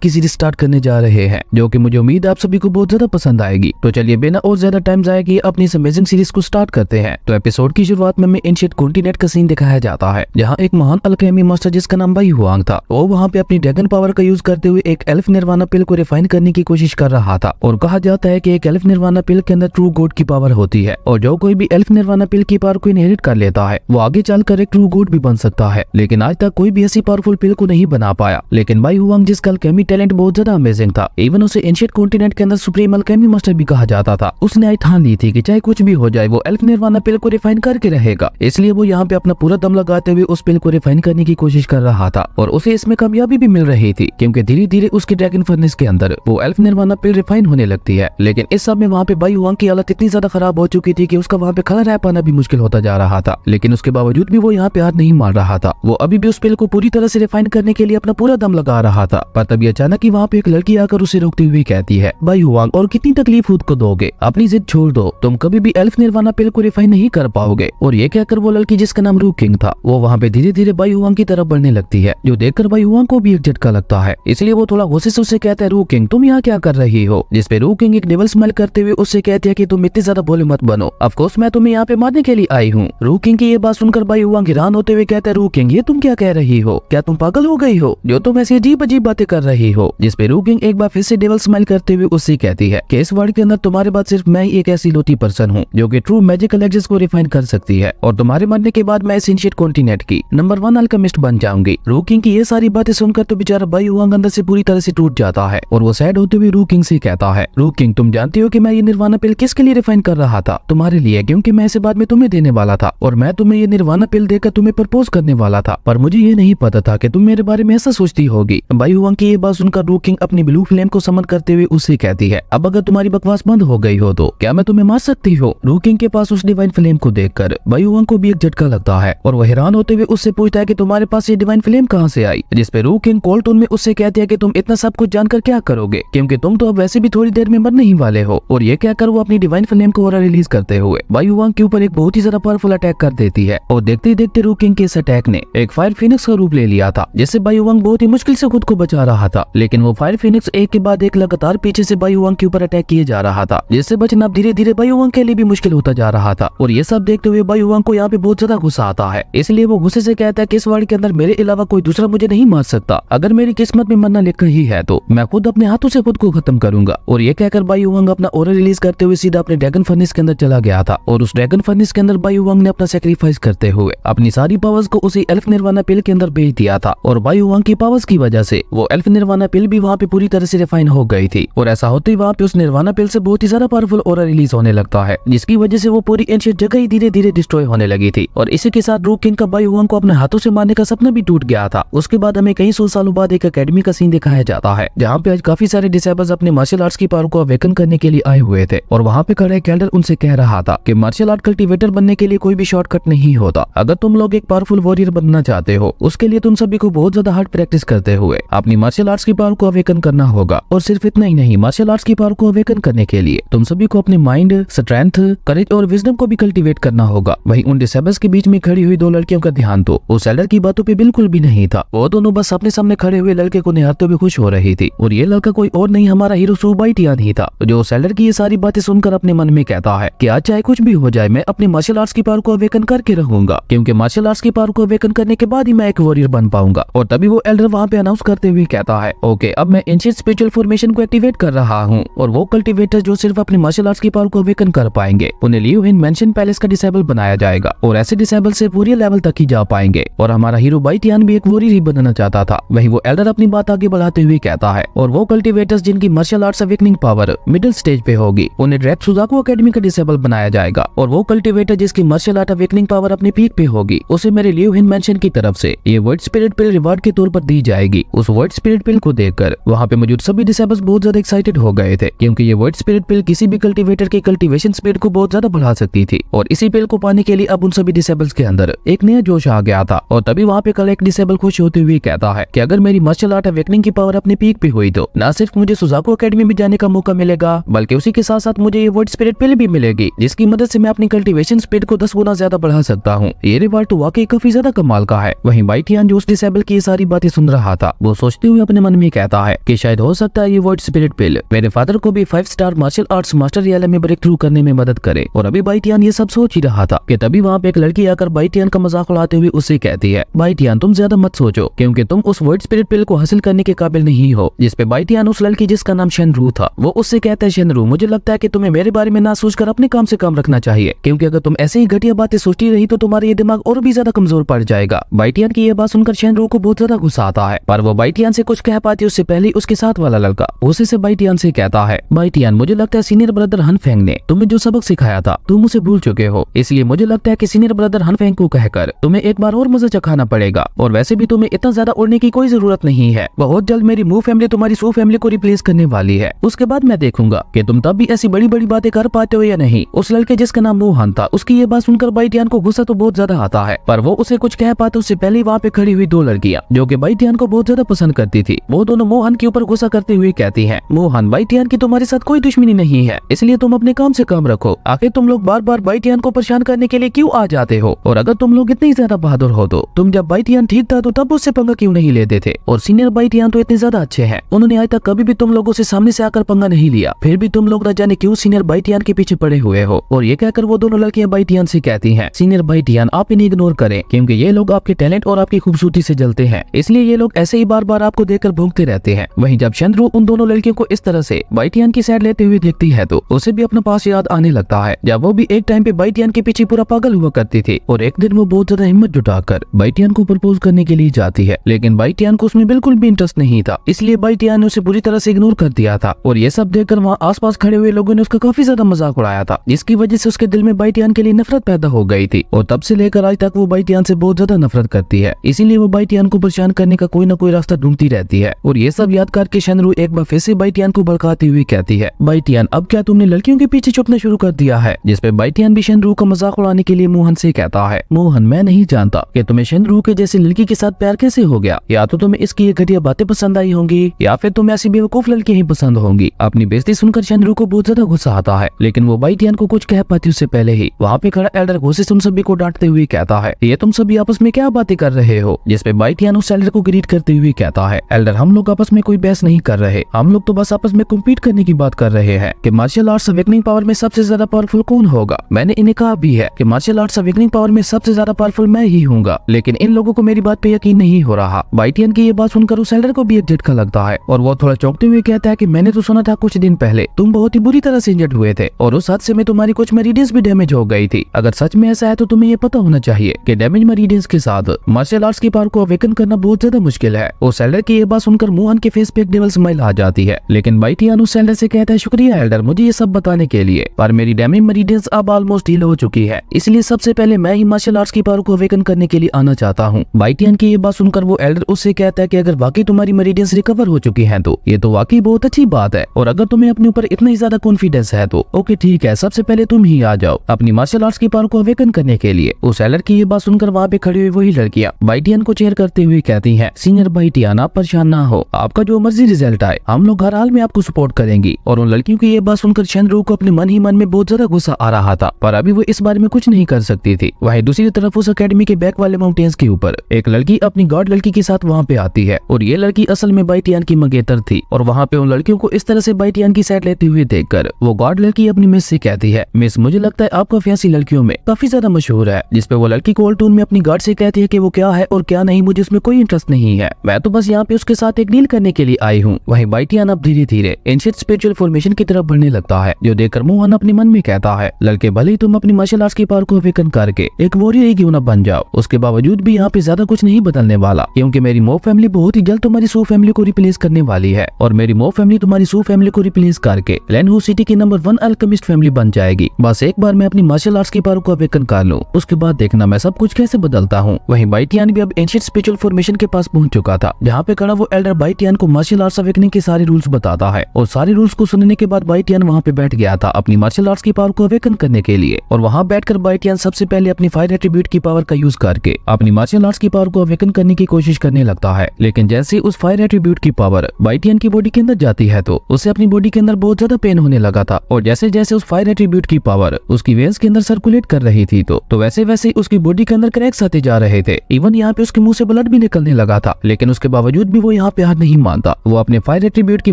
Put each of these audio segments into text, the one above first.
की series start करने जा रहे हैं, जो कि मुझे उम्मीद है आप सभी को बहुत ज्यादा पसंद आएगी। तो चलिए बिना और ज्यादा टाइम जाए किए अपनी इस अमेजिंग सीरीज को स्टार्ट करते हैं। तो एपिसोड की शुरुआत में एंशिएंट कॉन्टिनेंट का सीन दिखाया जाता है, जहां एक महान अल्केमी मास्टर जिसका नाम बाई हुआंग था, वो वहां पे अपनी ड्रैगन पावर का यूज करते हुए एक एल्फ निर्वाणा पिल को रिफाइन करने की कोशिश कर रहा था। और कहा जाता है कि एक एल्फ निर्वाणा पिल के अंदर ट्रू गॉड की पावर होती है, और जो कोई भी एल्फ निर्वाणा पिल की पावर को इनहेरिट कर लेता है वो आगे चलकर एक ट्रू गॉड भी बन सकता है। लेकिन आज तक कोई भी ऐसी पावरफुल पिल को नहीं बना पाया। लेकिन बाई हुआंग जिसका अल्केमी टैलेंट बहुत ज्यादा अमेजिंग था, इवन उसे एंशिएंट कॉन्टिनेंट के अंदर सुप्रीम अल्केमी मास्टर भी कहा जाता था, उसने आज ठान ली थी कि चाहे कुछ भी हो जाए वो एल्फ निर्वाणा पिल को रिफाइन करके रहेगा। इसलिए वो यहाँ पे अपना पूरा दम लगाते हुए उस पिल को रिफाइन करने की कोशिश कर रहा था, और उसे इसमें कामयाबी भी मिल रही थी, क्योंकि धीरे धीरे उसके ड्रैगन फर्नेस के अंदर वो एल्फ निर्वाणा पिल रिफाइन होने लगती है। लेकिन इस समय वहाँ पे बाई हुआंग की हालत इतनी ज्यादा खराब हो चुकी थी कि उसका वहाँ पे खड़ा रह पाना भी मुश्किल होता जा रहा था। लेकिन उसके बावजूद भी वो यहाँ पे हार नहीं मान रहा था, वो अभी भी उस पिल को पूरी तरह से रिफाइन करने के लिए अपना पूरा दम लगा रहा था। पर तभी अचानक ही वहाँ पे एक लड़की आकर उसे रोकते हुए कहती है, बाई हुआंग और कितनी तकलीफ खुद को दोगे, अपनी जिद छोड़ दो, तुम कभी भी एल्फ निर्वाणा पिल को रिफाइन नहीं कर पाओगे। और ये कहकर वो लड़की जिसका नाम रू किंग था, वो वहाँ पे धीरे धीरे बाई हुआंग की तरफ बढ़ने लगती है, जो देखकर बाई हुआंग को भी एक झटका लगता है। इसलिए वो थोड़ा गुस्से से उससे कहता है, रू किंग तुम यहाँ क्या कर रही हो। जिसपे रू किंग एक डेविल स्माइल करते हुए उससे कहती है कि तुम इतनी ज्यादा भोले मत बनो, ऑफ कोर्स मैं तुम्हें यहाँ पे मारने के लिए आई हूँ। रू किंग की ये बात सुनकर बाई हुआंग हैरान होते हुए कहता है, रू किंग ये तुम क्या कह रही हो, क्या तुम पागल हो गई हो जो तुम ऐसी अजीब अजीब बातें कर रही हो। जिसपे रू किंग एक बार फिर से डेविल स्माइल करते हुए उससे कहती है कि इस वर्ल्ड के अंदर तुम्हारे बाद सिर्फ मैं ही एक ऐसी लोटी पर्सन हूँ जो कि ट्रू मैजिकल एक्सिस को रिफाइन कर सकती है, और तुम्हारे मरने के बाद मैं इस एंशिएंट कॉन्टिनेंट की नंबर 1 अल्केमिस्ट बन जाऊंगी। रू किंग की ये सारी बातें सुनकर तो बेचारा बाई हुआंग अंदर से पूरी तरह से टूट जाता है, और वो सैड होते हुए रू किंग से कहता है, रू किंग तुम जानती हो कि मैं ये निर्वाणा पिल किसके लिए रिफाइन कर रहा था, तुम्हारे लिए, क्योंकि मैं इसे बाद में तुम्हें देने वाला था, और मैं तुम्हें ये निर्वाणा पिल देकर तुम्हें प्रपोज करने वाला था, पर मुझे ये नहीं पता था कि तुम मेरे बारे में ऐसा सोचती होगी। बाई हुआंग की ये बात सुनकर रू किंग अपनी ब्लू फ्लेम को समन करते हुए उससे कहती है, अब अगर तुम्हारी बकवास बंद हो गई हो तो क्या मैं तुम्हें मार सकती हो। रू किंग के पास उस डिवाइन फ्लेम को देखकर बाई हुआंग को भी एक झटका लगता है, और वह हैरान होते हुए उससे पूछता है कि तुम्हारे पास ये डिवाइन फ्लेम कहाँ से आई। जिसपे रू किंग कोल्ड टोन में उससे कहती है कि तुम इतना सब कुछ जानकर क्या करोगे, क्योंकि तुम तो अब वैसे भी थोड़ी देर में मरने ही वाले हो। और ये कहकर वो अपनी डिवाइन फ्लेम को ऑरा रिलीज करते हुए बाई हुआंग के ऊपर एक बहुत ही ज्यादा पावरफुल अटैक कर देती है, और देखते ही देखते रू किंग के इस अटैक ने एक फायर फिनिक्स का रूप ले लिया था, जिससे बाई हुआंग बहुत ही मुश्किल से खुद को बचा रहा था। लेकिन वो फायर फिनिक्स एक के बाद एक लगातार पीछे से बाई हुआंग के ऊपर अटैक किए जा रहा था, जिससे बचना अब धीरे धीरे बाई हुआंग के लिए भी मुश्किल होता जा रहा था। और ये सब देखते हुए बाई हुआंग को यहाँ पे बहुत ज्यादा गुस्सा आता है, इसलिए वो गुस्से से कहता है कि इस वर्ल्ड के अंदर मेरे अलावा कोई दूसरा मुझे नहीं मार सकता, अगर मेरी किस्मत में मरना लिखा ही है तो मैं खुद अपने हाथों से खुद को खत्म करूंगा। और ये कहकर बाई हुआंग अपना ऑरा रिलीज करते हुए सीधा अपने ड्रैगन फर्नेस के अंदर चला गया था, और उस ड्रैगन फर्नेस के अंदर बाई हुआंग ने अपना सैक्रिफाइस करते हुए अपनी सारी पावर्स को उसी एल्फ निर्वाणा पिल के अंदर भेज दिया था। और बाई हुआंग की पावर्स की वजह से वो एल्फ निर्वाणा पिल भी वहाँ पे पूरी तरह से रिफाइन हो गई थी, और ऐसा होते ही वहाँ पे उस निर्वाणा पिल से बहुत ही ज्यादा पावरफुल ऑरा रिलीज होने लगता है, जिसकी वजह से वो पूरी एंशिएंट जगह ही धीरे धीरे डिस्ट्रॉय होने लगी थी। और इसी के साथ रू किंग का बाई हुआंग को अपने हाथों से मारने का सपना भी टूट गया था। उसके बाद हमें कई 100 सालों बाद एक एकेडमी का सीन दिखाया जाता है, जहाँ पे आज काफी सारे डिसेबल्स अपने मार्शल आर्ट्स की पावर को अवेकन करने के लिए आए हुए थे। और वहाँ पे खड़े एक एल्डर उनसे कह रहा था कि मार्शल आर्ट कल्टीवेटर बनने के लिए कोई भी शॉर्टकट नहीं होता, अगर तुम लोग एक पावरफुल वॉरियर बनना चाहते हो उसके लिए तुम सभी को बहुत ज्यादा हार्ड प्रैक्टिस करते हुए अपनी मार्शल आर्ट्स की पावर को अवेकन करना होगा। और सिर्फ इतना ही नहीं, मार्शल आर्ट्स की पावर को अवेकन करने के लिए तुम सभी को अपने माइंड, स्ट्रेंथ, करेज और विजडम को भी कल्टीवेट करना होगा। वहीं उन डिसेबल्स के बीच में खड़ी हुई दो लड़कियों का ध्यान तो उस एल्डर की बातों पे बिल्कुल भी नहीं था, वो दोनों बस अपने सामने खड़े हुए लड़के को निहारते हुए खुश हो रही थी। और ये लड़का कोई और नहीं, हमारा हीरो सू बाईटियान ही था, जो उस एल्डर की ये सारी बातें सुनकर अपने मन में कहता है कि आज चाहे कुछ भी हो जाए मैं अपनी मार्शल आर्ट्स की पावर को अवेकन करके रहूंगा, क्योंकि मार्शल आर्ट्स की पावर को अवेकन करने के बाद ही मैं एक वॉरियर बन पाऊंगा। और तभी वो एल्डर वहाँ पे अनाउंस करते हुए कहता है, ओके अब मैं एंशिएंट स्पिरिचुअल फॉर्मेशन को एक्टिवेट कर रहा हूँ, और वो कल्टीवेटर जो सिर्फ अपनी मार्शल आर्ट्स की पावर को अवेकन कर पाएंगे उन्हें लियो इन मेंशन पैलेस का डिसेबल बनाया जाएगा, और ऐसे डिसेबल से वॉरियर लेवल तक ही जा पाएंगे। और हमारा हीरो बाईटियान भी एक वॉरियर ही बनना चाहता था। वही वो एल्डर अपनी बात आगे बढ़ाते हुए कहता है, और वो कल्टीवेटर्स जिनकी martial arts awakening power middle stage पे होगी उन्हें डायरेक्ट सुजाकू एकेडमी का डिसेबल बनाया जाएगा, और वो कल्टीवेटर जिसकी मार्शल आर्ट अवेकनिंग पावर अपने पीक पे होगी उसे मेरे लियो इन मेंशन की तरफ से ये वर्ड स्पिरिट पिल रिवार्ड के तौर पर दी जाएगी। उस वर्ड स्पिरिट पिल को देखकर वहाँ पे मौजूद सभी डिसेबल्स बहुत ज्यादा एक्साइटेड हो गए थे, क्योंकि ये वर्ड स्पिरिट पिल किसी भी कल्टीवेटर की कल्टीवेशन स्पीड को बहुत ज्यादा बढ़ा सकती थी। और इसी पिल को पाने के लिए अब उन सभी डिसेबल्स के अंदर एक नया जोश आ गया था। और तभी वहाँ पे कल एक डिसेबल खुश होते हुए कहता है कि अगर मेरी मार्शल आर्ट अवेकनिंग की पावर अपने पीक पे हुई तो न सिर्फ मुझे सुजाकू एकेडमी में जाने का मौका मिलेगा, बल्कि उसी के साथ साथ मुझे ये वर्ड स्पिरिट पिल भी मिलेगी, जिसकी मदद से मैं अपनी कल्टीवेशन स्पीड को 10 गुना ज्यादा बढ़ा सकता हूँ। ये रिवार्ड तो वाकई काफी ज्यादा कमाल का है। वहीं बाईटियान जो उस डिसेबल की सारी बातें सुन रहा था, वो सोचते हुए अपने मन में कहता है कि शायद हो सकता है ये वॉइड स्पिरिट पिल मेरे फादर को भी 5 star martial arts master realm में ब्रेक थ्रू करने में मदद करे। और अभी बाइटियान ये सब सोच ही रहा था कि तभी वहाँ पे एक लड़की आकर बाइटियान का मजाक उड़ाते हुए उससे कहती है, बाइटियान तुम ज्यादा मत सोचो क्योंकि तुम उस वॉइड स्पिरिट पिल को हासिल करने के काबिल नहीं हो। जिसपे बाइटियान उस लड़की जिसका नाम शेनरू था वो उससे कहता है, शेनरू मुझे लगता है कि तुम्हें मेरे बारे में ना सोचकर अपने काम से काम रखना चाहिए क्योंकि अगर तुम ऐसे ही घटिया बातें सोचती रही तो तुम्हारा ये दिमाग और भी ज्यादा कमजोर पड़ जाएगा। बाइटियान की ये बात सुनकर शेनरू को बहुत ज्यादा गुस्सा आता है, पर वो बाइटियान से कुछ कह पाती उससे पहले उसके साथ वाला लड़का उसे से बाइटियान से कहता है, बाइटियान मुझे लगता है सीनियर ब्रदर हनफेंग ने तुम्हें जो सबक सिखाया था तुम उसे भूल चुके हो, इसलिए मुझे लगता है कि सीनियर ब्रदर हनफेंग को कहकर तुम्हें एक बार और मजा चखाना पड़ेगा। और वैसे भी तुम्हें इतना ज्यादा उड़ने की कोई जरूरत नहीं है, बहुत जल्द मेरी मू फैमिली तुम्हारी सू फैमिली को रिप्लेस करने वाली है। उसके बाद मैं देखूंगा कि तुम तब भी ऐसी बड़ी बड़ी बातें कर पाते हो या नहीं। उस लड़के जिसका नाम मोहन था उसकी ये बात सुनकर बाइटियान को गुस्सा तो बहुत ज्यादा आता है, पर वो उसे कुछ कह पाते उससे पहले वहाँ पे खड़ी हुई 2 लड़कियां जो कि बाइटियान को बहुत ज्यादा पसंद करती थी, वो दोनों मोहन के ऊपर गुस्सा करते हुए कहती हैं, मोहन बाइटियान की तुम्हारे साथ कोई दुश्मनी नहीं है, इसलिए तुम अपने काम से काम रखो। आखिर तुम लोग बार बार बाइटियान को परेशान करने के लिए क्यों आ जाते हो? और अगर तुम लोग इतनी ज्यादा बहादुर हो तो तुम जब बाइटियान ठीक था तो तब उससे पंगा क्यों नहीं लेते थे? और सीनियर बाइटियान तो इतने ज्यादा अच्छे हैं, उन्होंने आज तक कभी भी तुम लोगों से सामने से आकर पंगा नहीं लिया, फिर भी तुम लोग न जाने क्यों सीनियर बाइटियान के पीछे पड़े हुए हो। और ये कहकर वो दोनों लड़कियां बाइटियान से कहती हैं, सीनियर बाइटियान आप इन्हें इग्नोर करें क्योंकि ये लोग आपके टैलेंट और आपकी खूबसूरती से जलते हैं, इसलिए ये लोग ऐसे ही बार बार आपको देखकर भूखते रहते हैं। वहीं जब शेनरू उन दोनों लड़कियों को इस तरह से बाइटियान की साइड लेते हुए देखती है तो उसे भी अपना पास याद आने लगता है जब वो भी एक टाइम पे बाइटियान के पीछे पूरा पागल हुआ करती थी। और एक दिन वो बहुत ज्यादा हिम्मत जुटाकर बाइटियान को प्रपोज करने के लिए जाती है, लेकिन बाइटियान को उसमें बिल्कुल भी इंटरेस्ट नहीं था, इसलिए बाइटियान ने उसे पूरी तरह से इग्नोर कर दिया था। और ये सब देखकर वहाँ आसपास खड़े हुए लोगों ने उसका काफी ज्यादा मजाक उड़ाया था, जिसकी वजह से उसके दिल में बाइटियान के लिए नफरत पैदा हो गई थी। और तब से लेकर आज तक वो बाइटियान से बहुत ज्यादा नफरत करती है, इसीलिए वो बाइटियान को परेशान करने का कोई ना कोई रास्ता ढूंढती रहती है। और ये सब याद करके शेनरू एक बार फिर से बाइटियान को भड़काती हुई कहती है, बाइटियान अब क्या तुमने लड़कियों के पीछे छुपना शुरू कर दिया है? जिसपे बाइटियान भी शेनरू का मजाक उड़ाने के लिए मोहन से कहता है, मोहन मैं नहीं जानता कि तुम्हें शेनरू के जैसी लड़की के साथ प्यार कैसे हो गया, या तो तुम्हें इसकी ये घटिया बातें पसंद आई होंगी या फिर तुम्हें ऐसी बेवकूफ लड़कियां ही पसंद होंगी। अपनी बेइज्जती सुनकर शेनरू को बहुत ज्यादा गुस्सा आता है, लेकिन वो बाइटियान को कुछ कह पाती उससे पहले ही वहाँ पे खड़ा एल्डर गुस्से से उन सभी को डांटते हुए कहता है, ये तुम सभी आपस में क्या बातें कर रहे हो? जिसपे बाइटियान उस एल्डर को ग्रीट करते हुए कहता है, एल्डर हम लोग आपस में कोई बहस नहीं कर रहे, हम लोग तो बस आपस में कम्पीट करने की बात कर रहे हैं कि मार्शल आर्ट्स अवेकनिंग पावर में सबसे ज्यादा पावरफुल कौन होगा। मैंने इन्हें कहा भी है कि मार्शल आर्ट्स अवेकनिंग पावर में सबसे ज्यादा पावरफुल मैं ही हूँगा, लेकिन इन लोगों को मेरी बात पे यकीन नहीं हो रहा। बाइटियान की ये बात सुनकर उस एल्डर को भी एक झटका लगता है और वो थोड़ा चौंकते हुए कहता है कि मैंने तो सुना था कुछ दिन पहले तुम बहुत ही बुरी तरह से इंजर्ड हुए थे और उस हादसे में तुम्हारी कुछ मेरिडियंस भी डैमेज हो गई थी। अगर सच में ऐसा है तो तुम्हें ये पता होना चाहिए कि डैमेज मेरिडियंस के साथ मार्शल आर्ट्स की पावर को अवेकन करना बहुत ज्यादा मुश्किल है। उस एल्डर की ये बात सुनकर मोहन के फेस पे एक डेविल स्माइल आ जाती है, लेकिन बाइटियान उस एल्डर से कहता है, शुक्रिया एल्डर मुझे ये सब बताने के लिए, पर मेरी डैमेज मेरिडियंस अब ऑलमोस्ट हील हो चुकी है, इसलिए सबसे पहले मैं ही मार्शल आर्ट्स की पावर को अवेकन करने के लिए आना चाहता हूँ। बाइटियान की ये बात सुनकर वो एल्डर उससे कहता है कि अगर वाकई तुम्हारी मेरिडियंस रिकवर हो चुकी है तो ये तो वाकई बहुत अच्छी बात है, और अगर तुम्हें अपने ऊपर इतना ही ज्यादा कॉन्फिडेंस है तो ओके ठीक है, सबसे पहले तुम ही आ जाओ अपनी मार्शल आर्ट्स की पावर को अवेकन करने के लिए। उस एल्डर की ये बात सुनकर वहाँ पे खड़ी हुई वही लड़कियां बाइटियान को चेयर करते हुए कहती हैं, सीनियर बाइटियान आप परेशान ना हो, आपका जो मर्जी रिजल्ट आए हम लोग हर हाल में आपको सपोर्ट करेंगी। और उन लड़कियों की ये बात सुनकर शेनरू को अपने मन ही मन में बहुत ज्यादा गुस्सा आ रहा था, पर अभी वो इस बारे में कुछ नहीं कर सकती थी। वहीं दूसरी तरफ उस अकेडमी के बैक वाले माउंटेन्स के ऊपर एक लड़की अपनी गार्ड लड़की के साथ वहाँ पे आती है, और ये लड़की असल में बाइटियान की मंगेतर थी। और वहाँ पे उन लड़कियों को इस तरह से बाइटियान की साइड लेते हुए देखकर वो गार्ड लड़की अपनी मिस से कहती है, मिस मुझे लगता है आपका फियांसी लड़कियों में काफी ज्यादा मशहूर है। जिसपे वो लड़की कोल टून में अपनी गार्ड से कहती है कि वो क्या है और क्या नहीं, मुझे उसमें कोई इंटरेस्ट नहीं है, मैं तो बस यहाँ पे उसके साथ एक डील करने के लिए आई हूँ। वहीं बाइटियान अब धीरे धीरे एंशिएंट स्पिरिचुअल फॉर्मेशन की तरफ बढ़ने लगता है, जो देखकर मोहन अपने मन में कहता है, लड़के भले ही तुम अपनी मार्शल आर्ट्स की पावर को अवेकन करके एक वॉरियर ही क्यों न बन जाओ, उसके बावजूद भी यहाँ पे ज्यादा कुछ नहीं बदलने वाला, क्योंकि मेरी मो फैमिली बहुत ही जल्द तुम्हारी सू फैमिली को रिप्लेस करने वाली है, और मेरी मो फैमिली तुम्हारी सू फैमिली को रिप्लेस करके लैनहू सिटी की नंबर 1 अल्केमिस्ट फैमिली बन जाएगी। बस एक बार मैं अपनी मार्शल आर्ट्स की पावर को अवेकन कर लूं, उसके बाद देखना मैं सब कुछ कैसे बदलता हूँ। वहीं बाइटियान भी अब एंशिएंट स्पिरिचुअल फॉर्मेशन के पास पहुंच चुका था, जहाँ पे खड़ा वो एल्डर बाइटियान को मार्शल आर्ट्स अवेकनिंग के सारे रूल्स बताता है, और सारे रूल्स को सुनने के बाद बाइटियान वहाँ पे बैठ गया था अपनी मार्शल आर्ट्स की पावर को अवेकन करने के लिए। और वहाँ बैठकर बाइटियान सबसे पहले अपनी फायर एट्रीब्यूट की पावर का यूज करके अपनी मार्शल आर्ट्स की पावर को अवेकन करने की कोशिश करने लगता है। लेकिन जैसे उस फायर एट्रीब्यूट की पावर बाइटियान की बॉडी के अंदर जाती है तो उसे अपनी बॉडी के अंदर बहुत ज्यादा पेन होने लगा था, और जैसे जैसे उस फायर एट्रीब्यूट की पावर उसकी वेन्स के अंदर सर्कुलेट कर रही थी तो वैसे वैसे उसकी बॉडी के अंदर क्रैक्स आते जा रहे थे। इवन यहाँ पे उसके मुंह से ब्लड भी निकलने लगा था, लेकिन उसके बावजूद भी वो यहाँ पे हार नहीं मानता। वो अपने फायर एट्रीब्यूट की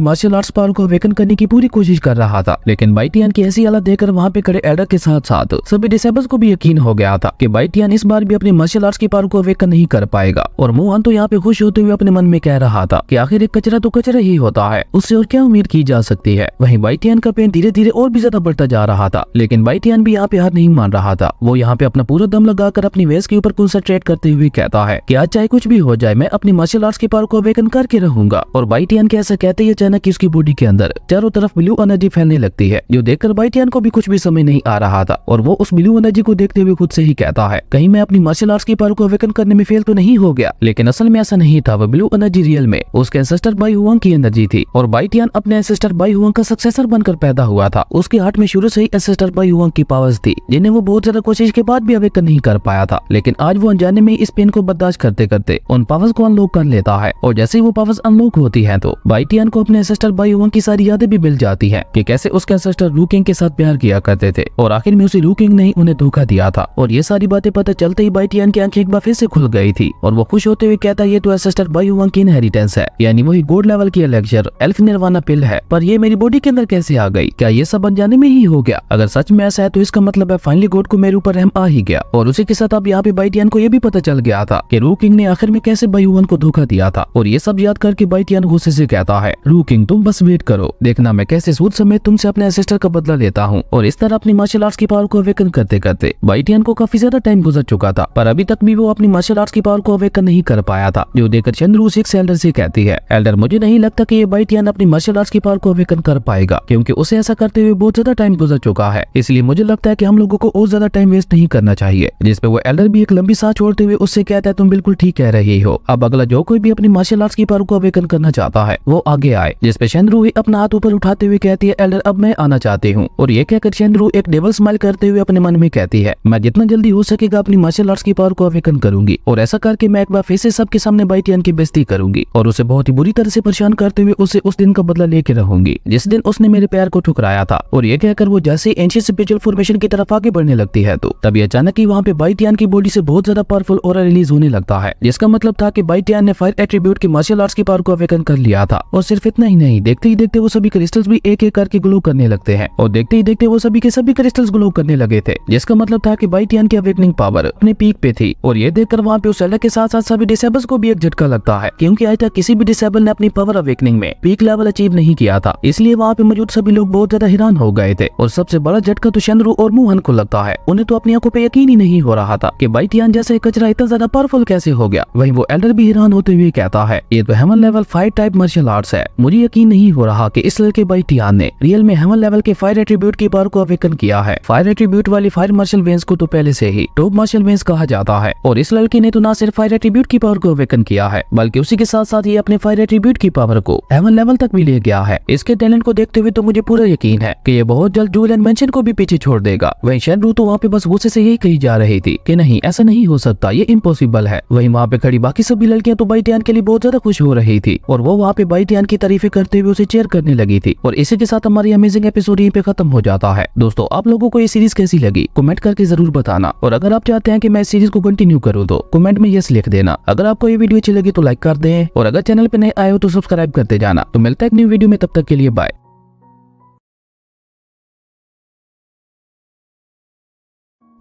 मार्शल आर्ट्स पावर को अवेकन करने की पूरी कोशिश कर रहा था, लेकिन बाइटियन की ऐसी हालत देखकर वहाँ पे खड़े एल्डर के साथ साथ सभी डिसेबल्स को भी यकीन हो गया था कि बाइटियन इस बार भी अपनी मार्शल आर्ट्स की पावर को अवेकन नहीं कर पाएगा। और मोहन तो यहाँ पे खुश होते हुए अपने मन में कह रहा था कि आखिर एक कचरा तो कचरा ही होता है, उससे और क्या उम्मीद की जा सकती है। वहीं बाइटियन का पेन धीरे धीरे और भी ज्यादा बढ़ता जा रहा था, लेकिन बाइटियन भी यहाँ पे हार नहीं मान रहा था। वो यहाँ पे अपना पूरा दम लगाकर अपनी वेस के ऊपर कंसंट्रेट करते हुए कहता है कि आज चाहे कुछ भी हो जाए मैं अपनी मार्शल आर्ट्स की पावर को अवेकन करके रहूंगा। और बाइटियन के ऐसा कहते ही अचानक उसकी बॉडी के अंदर चारों तरफ ब्लू एनर्जी फैलने लगती है, जो देखकर बाइटियन को भी कुछ भी समझ नहीं आ रहा था। और वो उस ब्लू एनर्जी को देखते हुए खुद से ही कहता है कहीं मैं अपनी मार्शल आर्ट्स की पावर को अवेकन करने में फेल तो नहीं हो गया। लेकिन असल में ऐसा नहीं था। वो ब्लू एनर्जी रियल में उसके एंसेस्टर बाई हुआंग की एनर्जी थी और बाइटियन अपने एंसेस्टर बाई हुआंग का सक्सेसर बनकर पैदा हुआ था। उसके हार्ट में शुरू से ही एंसेस्टर बाई हुआंग की पावर्स थी, जिन्हें वो बहुत ज्यादा कोशिश के बाद भी अवेकन नहीं कर पाया था। लेकिन आज वो अनजाने में इस पेन को बर्दाश्त करते करते उन पावर्स को अनलॉक कर लेता है। और जैसे ही वो पावर्स अनलॉक होती है तो बाइटियन को अपने एंसेस्टर बाई हुआंग की सारी यादें भी मिल जाती है कि कैसे उसके एंसेस्टर लू किंग के साथ प्यार किया करते थे और आखिर में उसे लू किंग ने उन्हें धोखा दिया था। और ये सारी बातें पता चलते ही बाइटियन की आंखें एक बार फिर से खुल गई थी और वो खुश होते हुए कहता ये तो एंसेस्टर बाई हुआंग की इनहेरिटेंस है, यानी वही गॉड लेवल की एलेक्सर एल्फ निर्वाणा पिल है। पर ये मेरी बॉडी के अंदर कैसे आ गई? क्या ये सब अनजाने में ही हो गया? अगर सच में ऐसा है तो इसका मतलब है फाइनली गॉड को मेरे ऊपर रहम आ ही गया। और उसी के साथ अब यहाँ पे बाइटियन को ये भी पता चल गया था कि रू किंग ने आखिर में कैसे बाई हुआंग को धोखा दिया था। और ये सब याद करके बाइटियन गुस्से से कहता है रू किंग तुम बस वेट करो, देखना मैं कैसे सूद समेत तुमसे अपने एंसेस्टर का बदला लेता हूँ। और इस तरह अपनी मार्शल आर्ट्स की पावर को अवेकन करते करते बाइटियन को काफी ज्यादा टाइम गुजर चुका था, पर अभी तक भी वो अपनी मार्शल आर्ट्स की पावर को अवेकन नहीं कर पाया था। जो देखकर चंद्रू सिक्स एल्डर से कहती है एल्डर मुझे नहीं लगता कि ये बाइटियन अपनी मार्शल आर्ट्स की पावर को अवेकन कर पाएगा, क्योंकि उसे ऐसा करते हुए बहुत ज्यादा टाइम गुजर चुका है। इसलिए मुझे लगता है कि हम लोगों को और ज्यादा टाइम वेस्ट नहीं करना चाहिए। जिस पे वो एल्डर भी एक लंबी सांस छोड़ते हुए उससे कहता है तुम बिल्कुल ठीक कह रही हो, अब अगला जो कोई भी अपनी मार्शल आर्ट्स की पावर को अवेकन करना चाहता है वो आगे आए। जिस पे चंद्रू अपना हाथ ऊपर उठाते हुए कहती है एल्डर अब मैं आना चाहती हूँ। और ये कहकर चंद्रू एक डेविल स्माइल करते हुए अपने मन में कहती है मैं जितना जल्दी हो सकेगा अपनी मार्शल आर्ट्स की पावर को अवेकन करूंगी और ऐसा करके मैं एक बार फिर से सबके सामने बाइटियन की बेइज्जती करूंगी और उसे बहुत ही बुरी तरह से परेशान करते हुए उसे उस दिन का बदला लेके रहूंगी जिस दिन उसने मेरे पैर को ठुकराया था। और ये कहकर वो जैसे एंशिएंट स्पिरिचुअल फॉर्मेशन की तरफ आगे बढ़ने लगती है तो तभी अचानक ही वहाँ पे बाइटियन की बॉडी से बहुत ज्यादा पावरफुल ऑरा रिलीज होने लगता है, जिसका मतलब था कि बाइटियन ने फायर एट्रीब्यूट की मार्शल आर्ट्स की पावर को अवेकन कर लिया था। और सिर्फ इतना ही नहीं, देखते ही देखते वो सभी क्रिस्टल्स भी एक एक करके ग्लो करने लगते हैं और देखते ही देखते वो सभी के सभी क्रिस्टल्स ग्लो करने लगे थे, जिसका मतलब था कि बाइटियन की अवेकनिंग पावर अपने पीक पे थी। और ये देखकर वहाँ पे उस एल्डर के साथ साथ सभी डिसेबल्स को भी एक झटका लगता है, क्योंकि आज तक किसी भी डिसेबल ने अपनी पावर अवेकनिंग में पीक लेवल अचीव नहीं किया था। इसलिए वहाँ पे मौजूद सभी लोग बहुत ज्यादा हैरान हो गए थे। और सबसे बड़ा झटका तो चंद्रू और मोहन को लगता है, उन्हें तो अपनी आंखों पे यकीन ही नहीं हो रहा था कि बाइटियन जैसे कचरा इतना ज्यादा पावरफुल कैसे हो गया। वहीं वो एल्डर भी हैरान होते हुए कहता है ये तो heaven level 5 type martial arts है, मुझे यकीन नहीं हो रहा कि इस लड़के बाइटियन ने रियल में हेवन लेवल के फायर एट्रीब्यूट की पावर को अवेकन किया है। फायर एट्रीब्यूट वाली फायर मार्शल वेंस को तो पहले से ही टॉप मार्शल वेंस कहा जाता है और इस लड़के ने तो ना सिर्फ फायर एट्रीब्यूट की पावर को अवेकन किया है बल्कि उसी के साथ साथ ये अपने फायर एट्रीब्यूट की पावर को हेवन लेवल तक भी ले गया है। इसके टैलेंट को देखते हुए तो मुझे पूरा यकीन है कि ये बहुत जल्द जूल एंड मेंशन को भी पीछे छोड़ देगा। वहीं चंद्रू तो वहाँ पे बस गुस्से से यही कही जा रही थी कि नहीं ऐसा नहीं हो सकता, ये इम्पॉसिबल है। वहीं वहाँ पे खड़ी बाकी सभी लड़कियां तो बाइटियन के लिए बहुत ज्यादा खुश हो रही थी और वो वहाँ पे बाइटियन की तारीफें करते हुए उसे चेयर करने लगी थी। और इसी के साथ हमारी अमेजिंग एपिसोड यहीं पे खत्म हो जाता है। दोस्तों आप लोगों को ये सीरीज कैसी लगी कमेंट करके जरूर बताना और अगर आप चाहते हैं कि मैं इस सीरीज को कंटिन्यू करूँ तो कमेंट में यस लिख देना। अगर आपको ये वीडियो अच्छी लगी तो लाइक कर दें और अगर चैनल पे नए आए हो तो सब्सक्राइब करते जाना। तो मिलता है एक न्यू वीडियो में, तब तक के लिए बाय।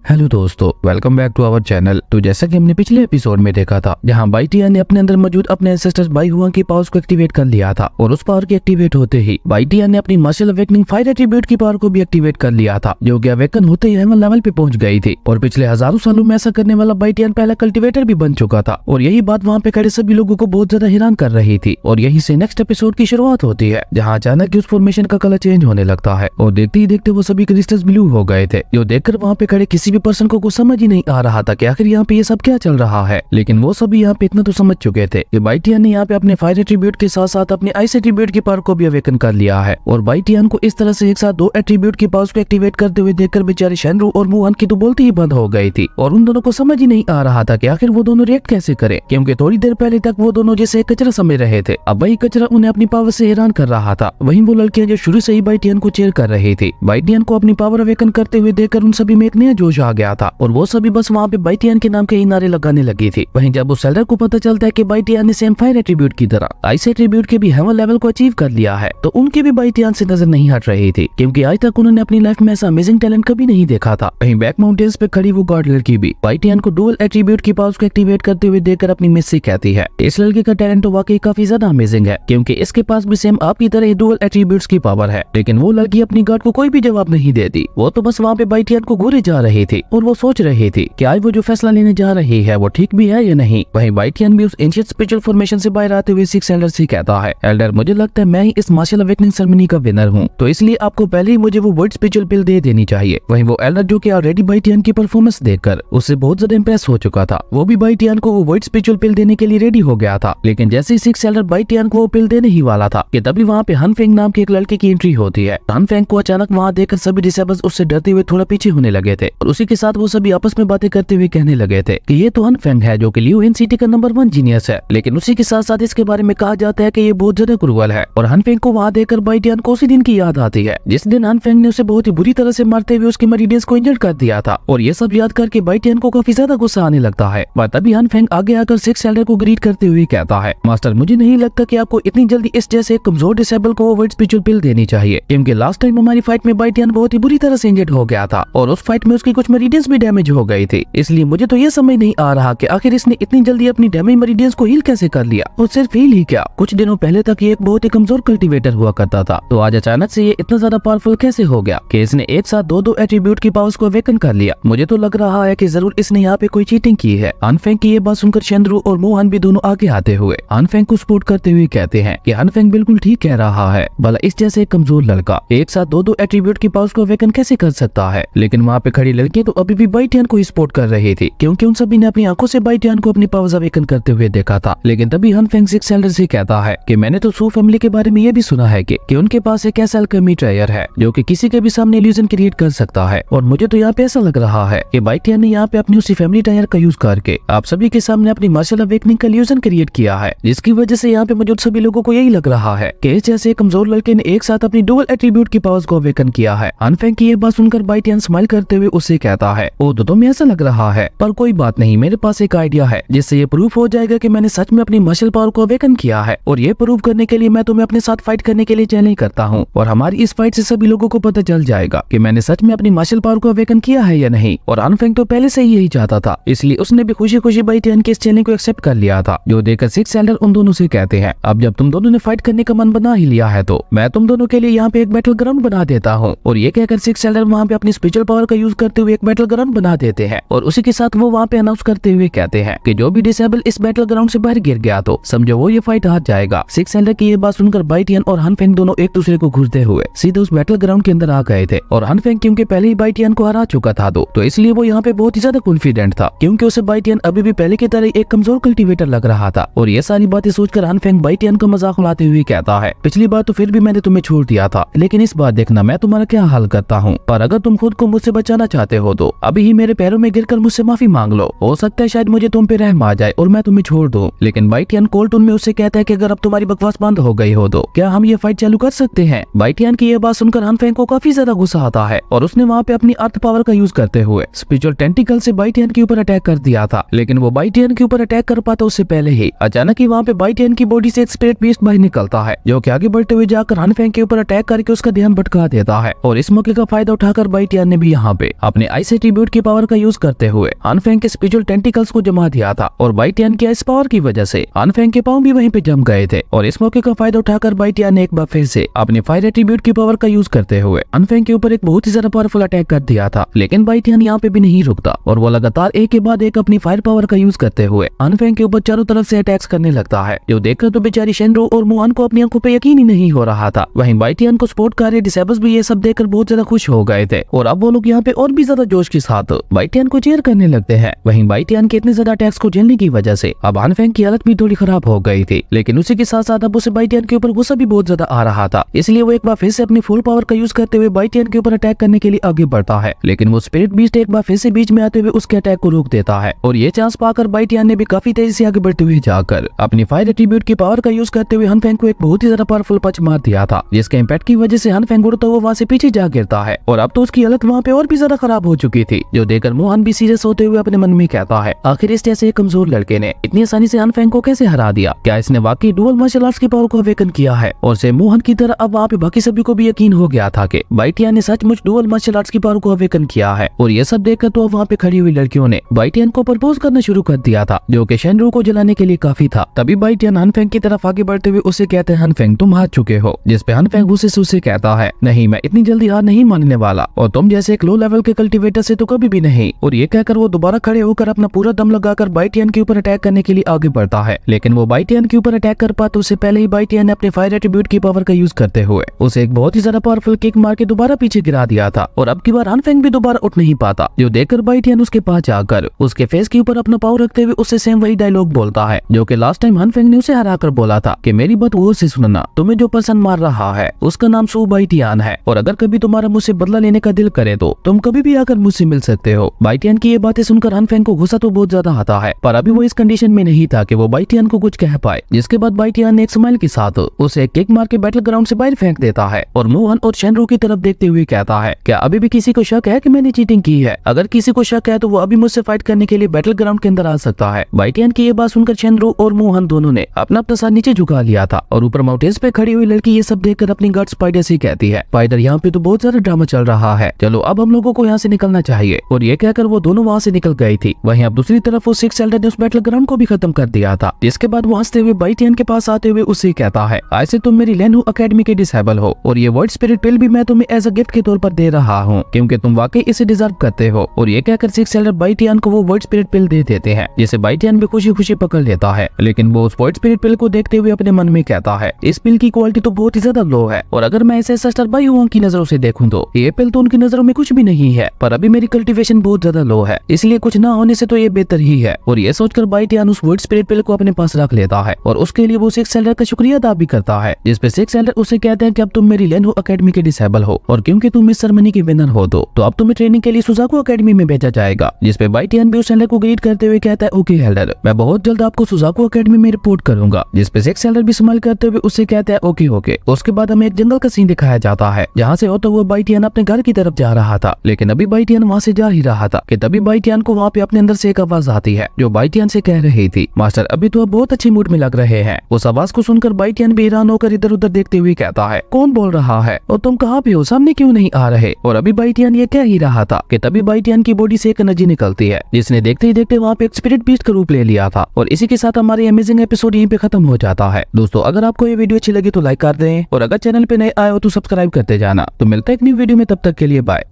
हेलो दोस्तों, welcome back to our channel. तो जैसा कि हमने पिछले एपिसोड में देखा था जहां बाइटियन ने अपने अंदर मौजूद अपने एंसेस्टर बाई हुआंग की पावर्स को एक्टिवेट कर लिया था और उस पावर के एक्टिवेट होते ही बाइटियन ने अपनी मार्शल अवेकनिंग फायर एट्रीब्यूट की पावर को भी एक्टिवेट कर लिया था, जो कि अवेकन होते ही हेवन लेवल पे पहुंच गई थी। और पिछले हजारों सालों में ऐसा करने वाला बाइटियन पहला कल्टिवेटर भी बन चुका था और यही बात वहाँ पे खड़े सभी लोगों को बहुत ज्यादा हैरान कर रही थी। और यही से नेक्स्ट एपिसोड की शुरुआत होती है जहाँ अचानक उस फॉर्मेशन का कलर चेंज होने लगता है और देखते ही देखते वो सभी क्रिस्टल्स ब्लू हो गए थे, जो देखकर वहाँ पे खड़े किसी भी पर्सन को कुछ समझ ही नहीं आ रहा था कि आखिर यहाँ पे ये सब क्या चल रहा है। लेकिन वो सभी यहाँ पे इतना तो समझ चुके थे कि बाइटियन ने यहाँ पे अपने फायर एट्रीब्यूट के साथ साथ अपने आइस एट्रीब्यूट की पावर को भी अवेकन कर लिया है। और बाइटियन को इस तरह से एक साथ दो एट्रीब्यूट की पावर्स को एक्टिवेट करते हुए देखकर बेचारे चंद्रू और मोहन की तो बोलती ही बंद हो गई थी और उन दोनों को समझ ही नहीं आ रहा था कि आखिर वो दोनों रिएक्ट कैसे करे, क्योंकि थोड़ी देर पहले तक वो दोनों जैसे कचरा समझ रहे थे, अब वही कचरा उन्हें अपनी पावर से हैरान कर रहा था। वहीं वो लड़कियां जो शुरू से ही बाइटियन को चेयर कर रही थी, बाइटियन को अपनी पावर अवेकन करते हुए देखकर उन सभी में एक नया जोश आ गया था और वो सभी बस वहाँ पे बाइटियन के नाम के ही नारे लगाने लगी थी। वहीं जब उस सेलर को पता चलता है कि बाइटियन ने सेम फायर एट्रीब्यूट की तरह आइस एट्रीब्यूट के भी हेवन लेवल को अचीव कर लिया है, तो उनकी भी बाइटियन से नजर नहीं हट रही थी, क्योंकि आज तक उन्होंने अपनी लाइफ में ऐसा अमेजिंग टैलेंट कभी नहीं देखा था। वहीं बैक माउंटेन्स पे खड़ी वो गॉड लड़की भी बाइटियन को डुअल एट्रीब्यूट की पावर्स को एक्टिवेट करते हुए देखकर अपनी मिस से कहती है, इस लड़के का टैलेंट तो वाकई काफी ज्यादा अमेजिंग है, क्योंकि इसके पास भी सेम आपकी तरह ही डुअल एट्रीब्यूट्स की पावर है। लेकिन वो लड़की अपनी गॉड को कोई भी जवाब नहीं देती, वो तो बस वहाँ पे बाइटियन को घूरे जा रही थी और वो सोच रही थी कि आज वो जो फैसला लेने जा रही है वो ठीक भी है या नहीं। वहीं बाइटियन भी उस एंशिएंट स्पिरिचुअल फॉर्मेशन से बाहर आते हुए सिक्स एल्डर से कहता है, एल्डर मुझे लगता है मैं ही इस मार्शल अवेकनिंग सेरेमनी का विनर हूँ, तो इसलिए आपको पहले ही मुझे वो वर्ड स्पिरिचुअल पिल दे देनी चाहिए। वहीं वो एल्डर जो कि ऑलरेडी बाइटियन की परफॉर्मेंस देखकर उससे बहुत ज्यादा इंप्रेस हो चुका था, वो भी बाइटियन को वो वर्ड स्पिरिचुअल पिल देने के लिए रेडी हो गया था। लेकिन जैसे ही सिक्स एल्डर बाइटियन को वो पिल देने ही वाला था कि तभी वहाँ पे हनफेंग नाम के एक लड़के की एंट्री होती है। हनफेंग को अचानक वहाँ देखकर सभी डिसेबल्स उससे डरते हुए थोड़ा पीछे होने लगे थे और उसी के साथ वो सभी आपस में बातें करते हुए कहने लगे थे कि ये तो हनफेंग है जो कि लियू इन सिटी का नंबर 1 जीनियस है। लेकिन उसी के साथ साथ इसके बारे में कहा जाता है कि ये बहुत ज्यादा क्रूअल है और हनफेंग को वहाँ देखकर बाइटियन को उसी दिन की याद आती है जिस दिन हनफेंग ने उसे बहुत ही बुरी तरह से मारते हुए उसके मरीडियंस को इंजर्ड कर दिया था। और ये सब याद करके बाइटियन को काफी ज्यादा गुस्सा आने लगता है। वह तभी हनफेंग आगे आकर सिक्स एल्डर को ग्रीट करते हुए कहता है, मास्टर मुझे नहीं लगता कि आपको इतनी जल्दी इस जैसे कमजोर डिसेबल को वो वर्ड स्पिरिचुअल पिल देनी चाहिए, क्योंकि लास्ट टाइम हमारी फाइट में बाइटियन बहुत ही बुरी तरह से इंजर्ड हो गया था और उस फाइट में उसकी कुछ मरीडियंस भी डैमेज हो गई थी। इसलिए मुझे तो ये समझ नहीं आ रहा कि आखिर इसने इतनी जल्दी अपनी डैमेज मरीडियंस को हील कैसे कर लिया। और सिर्फ हील ही क्या, कुछ दिनों पहले तक ये एक बहुत ही कमजोर कल्टीवेटर हुआ करता था, तो आज अचानक से ये इतना ज्यादा पावरफुल कैसे हो गया कि इसने एक साथ दो एट्रीब्यूट की पावर्स को अवेकन कर लिया। मुझे तो लग रहा है कि जरूर इसने यहाँ पे कोई चीटिंग की है। हनफेंग की ये बात सुनकर शेंद्रू और मोहन भी दोनों आगे आते हुए हनफेंग को सपोर्ट करते हुए कहते हैं कि हनफेंग बिल्कुल ठीक कह रहा है, भला इस जैसे कमजोर लड़का एक साथ दो एट्रीब्यूट की पावर्स को अवेकन कैसे कर सकता है। लेकिन वहाँ पे खड़ी लड़की तो अभी भी बाइटियन को ही सपोर्ट कर रही थी, क्योंकि उन सभी ने अपनी आंखों से बाइटियन को अपनी पावर्स अवेकन करते हुए देखा था। लेकिन तभी हनफेंग सिक्स एल्डर से कहता है कि मैंने तो सू फैमिली के बारे में ये भी सुना है कि उनके पास एक ऐसा अल्केमी ट्रायर है जो कि किसी के भी सामने इल्यूजन क्रिएट कर सकता है। और मुझे तो यहाँ पे ऐसा लग रहा है कि बाइटियन ने यहाँ पे अपनी उसी फैमिली ट्रायर का यूज करके आप सभी के सामने अपनी मार्शल अवेकनिंग का इल्यूजन क्रिएट किया है, जिसकी वजह से यहाँ पे मौजूद सभी लोगों को यही लग रहा है कि इस जैसे कमजोर लड़के ने एक साथ अपनी डुअल एट्रीब्यूट की पावर्स को अवेकन किया है। हनफेंग की ये बात सुनकर बाइटियन स्माइल करते हुए उससे कहता है, ओ तो तुम्हें ऐसा लग रहा है, पर कोई बात नहीं, मेरे पास एक आइडिया है जिससे ये प्रूफ हो जाएगा कि मैंने सच में अपनी मार्शल पावर को अवेकन किया है। और ये प्रूफ करने के लिए मैं तुम्हें अपने साथ फाइट करने के लिए चैलेंज करता हूँ और हमारी इस फाइट से सभी लोगों को पता चल जाएगा कि मैंने सच में अपनी मार्शल पावर को अवेकन किया है या नहीं। और हनफेंग तो पहले से ही यही चाहता था, इसलिए उसने भी खुशी खुशी बाइटियन के इस चैलेंज को एक्सेप्ट कर लिया था। जो देखकर सिक्स एल्डर उन दोनों से कहते हैं, अब जब तुम दोनों ने फाइट करने का मन बना ही लिया है तो मैं तुम दोनों के लिए यहाँ पे एक बैटल ग्राउंड बना देता हूँ। और ये कहकर सिक्स एल्डर वहाँ पे अपनी स्पिरिचुअल पावर का यूज करते हुए एक बैटल ग्राउंड बना देते हैं और उसी के साथ वो वहाँ पे अनाउंस करते हुए कहते हैं कि जो भी डिसेबल इस बैटल ग्राउंड से बाहर गिर गया तो समझो वो ये फाइट हार जाएगा। सिक्स एल्डर की ये बात सुनकर बाइटियन और हनफेंग दोनों एक दूसरे को घूरते हुए सीधे उस बैटल ग्राउंड के अंदर आ गए थे। और हनफेंग क्योंकि पहले ही बाइटियन को हरा चुका था तो इसलिए वो यहाँ पे बहुत ही ज्यादा कॉन्फिडेंट था, क्योंकि उसे बाइटियन अभी भी पहले की तरह एक कमजोर कल्टीवेटर लग रहा था। और ये सारी बातें सोचकर हनफेंग बाइटियन का मजाक उड़ाते हुए कहता है, पिछली बार तो फिर भी मैंने तुम्हें छोड़ दिया था, लेकिन इस बार देखना मैं तुम्हारा क्या हाल करता हूँ। पर अगर तुम खुद को मुझसे बचाना चाहते हो तो अभी ही मेरे पैरों में गिरकर मुझसे माफी मांग लो, हो सकता है शायद मुझे तुम पे रहम आ जाए और मैं तुम्हें छोड़ दूं। लेकिन बाइटियन कोल्ड टोन में उससे कहता है कि अगर अब तुम्हारी बकवास बंद हो गई हो तो क्या हम ये फाइट चालू कर सकते हैं। बाइटियन की ये बात सुनकर हनफेंग को काफी ज्यादा गुस्सा आता है और उसने वहाँ पे अपनी अर्थ पावर का यूज करते हुए स्पिरिचुअल टेंटिकल से बाइटियन के ऊपर अटैक कर दिया था। लेकिन वो बाइटियन के ऊपर अटैक कर पाता उससे पहले ही अचानक ही वहाँ पे बाइटियन की बॉडी से एक स्पिरिट बीस्ट बाहर निकलता है, जो कि आगे बढ़ते हुए जाकर हनफेंग के ऊपर अटैक करके उसका ध्यान भटका देता है। और इस मौके का फायदा उठाकर बाइटियन ने भी यहाँ पे अपने आइस एट्रीब्यूट की पावर का यूज करते हुए हनफेंग के स्पिरिचुअल टेंटिकल्स को जमा दिया था। और बाइटियन की इस पावर की वजह से हनफेंग के पांव भी वहीं पे जम गए थे। और इस मौके का फायदा उठाकर बाइटियन ने एक बार फिर से अपने फायर एट्रीब्यूट की पावर का यूज करते हुए हनफेंग के ऊपर एक बहुत ही ज्यादा पावरफुल अटैक कर दिया था। लेकिन बाइटियन यहाँ पे भी नहीं रुकता और वो लगातार एक के बाद एक अपनी फायर पावर का यूज करते हुए हनफेंग के ऊपर चारों तरफ से अटैक्स करने लगता है, जो देखकर तो बेचारी शेंड्रो और मोहन को अपनी आंखों पे यकीन ही नहीं हो रहा था। वहीं बाइटियन को सपोर्ट कर रहे डिसेबल्स भी ये सब देखकर बहुत ज्यादा खुश हो गए थे और अब वो लोग यहाँ पे और भी ज्यादा जोश के साथ बाइटियन को चीयर करने लगते हैं। वहीं बाइटियन के इतने ज्यादा अटैक्स को झेलने की वजह से अब हनफेंग की हालत भी थोड़ी खराब हो गई थी। लेकिन उसी के साथ साथ अब उसे बाइटियन के ऊपर गुस्सा भी बहुत ज्यादा आ रहा था, इसलिए वो एक बार फिर से अपनी फुल पावर का यूज करते हुए बाइटियन के ऊपर अटैक करने के लिए आगे बढ़ता है। लेकिन वो स्पिरिट बीस्ट एक बार फिर से बीच में आते हुए उसके अटैक को रोक देता है। और ये चांस पाकर बाइटियन ने भी काफी तेजी से आगे बढ़ते हुए जाकर अपनी फायर एट्रीब्यूट की पावर का यूज करते हुए हनफेंग को एक बहुत ही ज्यादा पावरफुल पंच मार दिया था, जिसके इम्पैक्ट की वजह से हनफेंग उड़ता हुआ वहाँ से पीछे जा गिरता है। और अब तो उसकी हालत वहाँ पे और भी ज्यादा खराब हो चुकी थी, जो देखकर मोहन भी सीरियस होते हुए अपने मन में कहता है, आखिर इस जैसे कमजोर लड़के ने इतनी आसानी से अनफेंग को कैसे हरा दिया? क्या इसने वाकई डुअल मार्शल आर्ट्स की पावर को अवेकन किया है? और से मोहन की तरह अब वहाँ पे बाकी सभी को भी यकीन हो गया था कि बाइटियान ने सचमुच डुअल मार्शल आर्ट्स की पावर को अवेकन किया है। और ये सब देखकर तो अब वहाँ पे खड़ी हुई लड़कियों ने बाइटियान को प्रपोज करना शुरू कर दिया था, जो कि शेनरू को जलाने के लिए काफी था। तभी बाइटियान हनफेंग की तरफ आगे बढ़ते हुए उसे कहते हैं, हनफेंग तुम हार चुके हो। जिसपे हनफेंग गुस्से से उसे कहता है, नहीं मैं इतनी जल्दी हार नहीं मानने वाला, और तुम जैसे एक लो लेवल के कल्टीवेटर से तो कभी भी नहीं। और ये कहकर वो दोबारा खड़े होकर अपना पूरा दम लगाकर बाइटियान के ऊपर अटैक करने के लिए आगे बढ़ता है। लेकिन वो बाइटियान के ऊपर अटैक कर पाता उससे पहले ही बाइटियान ने अपने फायर एट्रीब्यूट की पावर का यूज करते हुए उसे एक बहुत ही ज्यादा पावरफुल किक मार के दोबारा पीछे गिरा दिया था। और अब की बार हनफेंग भी दोबारा उठ नहीं पाता, जो देखकर बाइटियान उसके पास जाकर उसके फेस के ऊपर अपना पावर रखते हुए उससे सेम वही डायलॉग बोलता है जो कि लास्ट टाइम हनफेंग ने उसे हराकर बोला था कि मेरी बात गौर से सुनना, तुम्हें जो पर्सन मार रहा है उसका नाम सू बाइटियान है, और अगर कभी तुम्हारा मुझसे बदला लेने का दिल करे तो तुम कभी भी आकर मुझसे मिल सकते हो। बाइटियान की ये बातें सुनकर हनफेंग को गुस्सा तो बहुत ज्यादा आता है, पर अभी वो इस कंडीशन में नहीं था कि वो बाइटियान को कुछ कह पाए। जिसके बाद बाइटियान ने एक स्माइल के साथ उसे किक मार के बैटल ग्राउंड से बाहर फेंक देता है और मोहन और शेनरू की तरफ देखते हुए कहता है, क्या अभी भी किसी को शक है कि मैंने चीटिंग की है? अगर किसी को शक है तो वो अभी मुझसे फाइट करने के लिए बैटल ग्राउंड के अंदर आ सकता है। बाइटियान की ये बात सुनकर शेनरू और मोहन दोनों ने अपना सर नीचे झुका लिया था, और ऊपर माउंटेन्स पे खड़ी हुई लड़की ये सब देखकर अपनी गट स्पाइडर से कहती है, स्पाइडर यहाँ पे तो बहुत ज्यादा ड्रामा चल रहा है, चलो अब हम लोगों को यहाँ से निकलना चाहिए। और ये कहकर वो दोनों वहाँ से निकल गई थी। वहीं अब दूसरी तरफ वो सिक्स एल्डर ने उस बैटल ग्राउंड को भी खत्म कर दिया था। जिसके बाद वो हंसते हुए बाइटियान के पास आते हुए उससे कहता है, आज से तुम मेरी लेनहू एकेडमी के डिसेबल हो, और ये वर्ड स्पिरिट पिल भी मैं तुम्हें एज अ गिफ्ट के तौर पर दे रहा हूँ, क्योंकि तुम वाकई इसे डिजर्व करते हो। और ये कहकर सिक्स एल्डर बाइटियान को वो वर्ड स्पिरिट पिल दे देते हैं, जिसे बाइटियान भी खुशी खुशी पकड़ लेता है। लेकिन वो उस वर्ड स्पिरिट पिल को देखते हुए अपने मन में कहता है, इस पिल की क्वालिटी तो बहुत ही ज्यादा लो है, और अगर मैं इसे सिस्टर बाई हुआंग की नजरों से देखूं तो ये पिल तो उनकी नजरों में कुछ भी नहीं है, पर अभी मेरी कल्टीवेशन बहुत ज्यादा लो है, इसलिए कुछ ना होने से तो ये बेहतर ही है। और ये सोचकर बाइटियान उस वर्ड स्पिरिट पिल को अपने पास रख लेता है, और उसके लिए वो सिक्स एल्डर का शुक्रिया अदा भी करता है। जिसपे सिक्स एल्डर उसे कहते हैं कि अब तुम मेरी लेनहू एकेडमी के डिसेबल हो, और क्योंकि तुम इस सेरेमनी के विनर हो तो अब तुम्हें ट्रेनिंग के लिए सुजाकू एकेडमी में भेजा जाएगा। जिसपे बाइटियान भी उस एल्डर को ग्रीट करते हुए कहता है, ओके एल्डर, मैं बहुत जल्द आपको सुजाकू एकेडमी में रिपोर्ट करूंगा। जिसपे सिक्स एल्डर भी स्माइल करते हुए उससे कहता है, ओके ओके। उसके बाद हमें एक जंगल का सीन दिखाया जाता है, जहाँ से होता हुआ बाइटियान अपने घर की तरफ जा रहा था। लेकिन अभी बाइटियान वहाँ से जा ही रहा था कि तभी बाइटियान को वहाँ पे अपने अंदर से एक आवाज आती है, जो बाइटियान से कह रही थी, मास्टर अभी तो आप बहुत अच्छे मूड में लग रहे हैं। उस आवाज को सुनकर बाइटियान भी हैरान होकर इधर उधर देखते हुए कहता है, कौन बोल रहा है और तुम कहाँ पे हो, सामने क्यों नहीं आ रहे? और अभी बाइटियान ये कह ही रहा था कि तभी बाइटियान की बॉडी से एक एनर्जी निकलती है, जिसने देखते ही देखते वहाँ पे एक स्पिरिट बीस्ट का रूप ले लिया था। और इसी के साथ हमारी अमेजिंग एपिसोड यहीं पे खत्म हो जाता है। दोस्तों अगर आपको ये वीडियो अच्छी लगी तो लाइक कर दें, और अगर चैनल पे नए आए हो तो सब्सक्राइब करते जाना। तो मिलता है एक न्यू वीडियो में, तब तक के लिए बाय।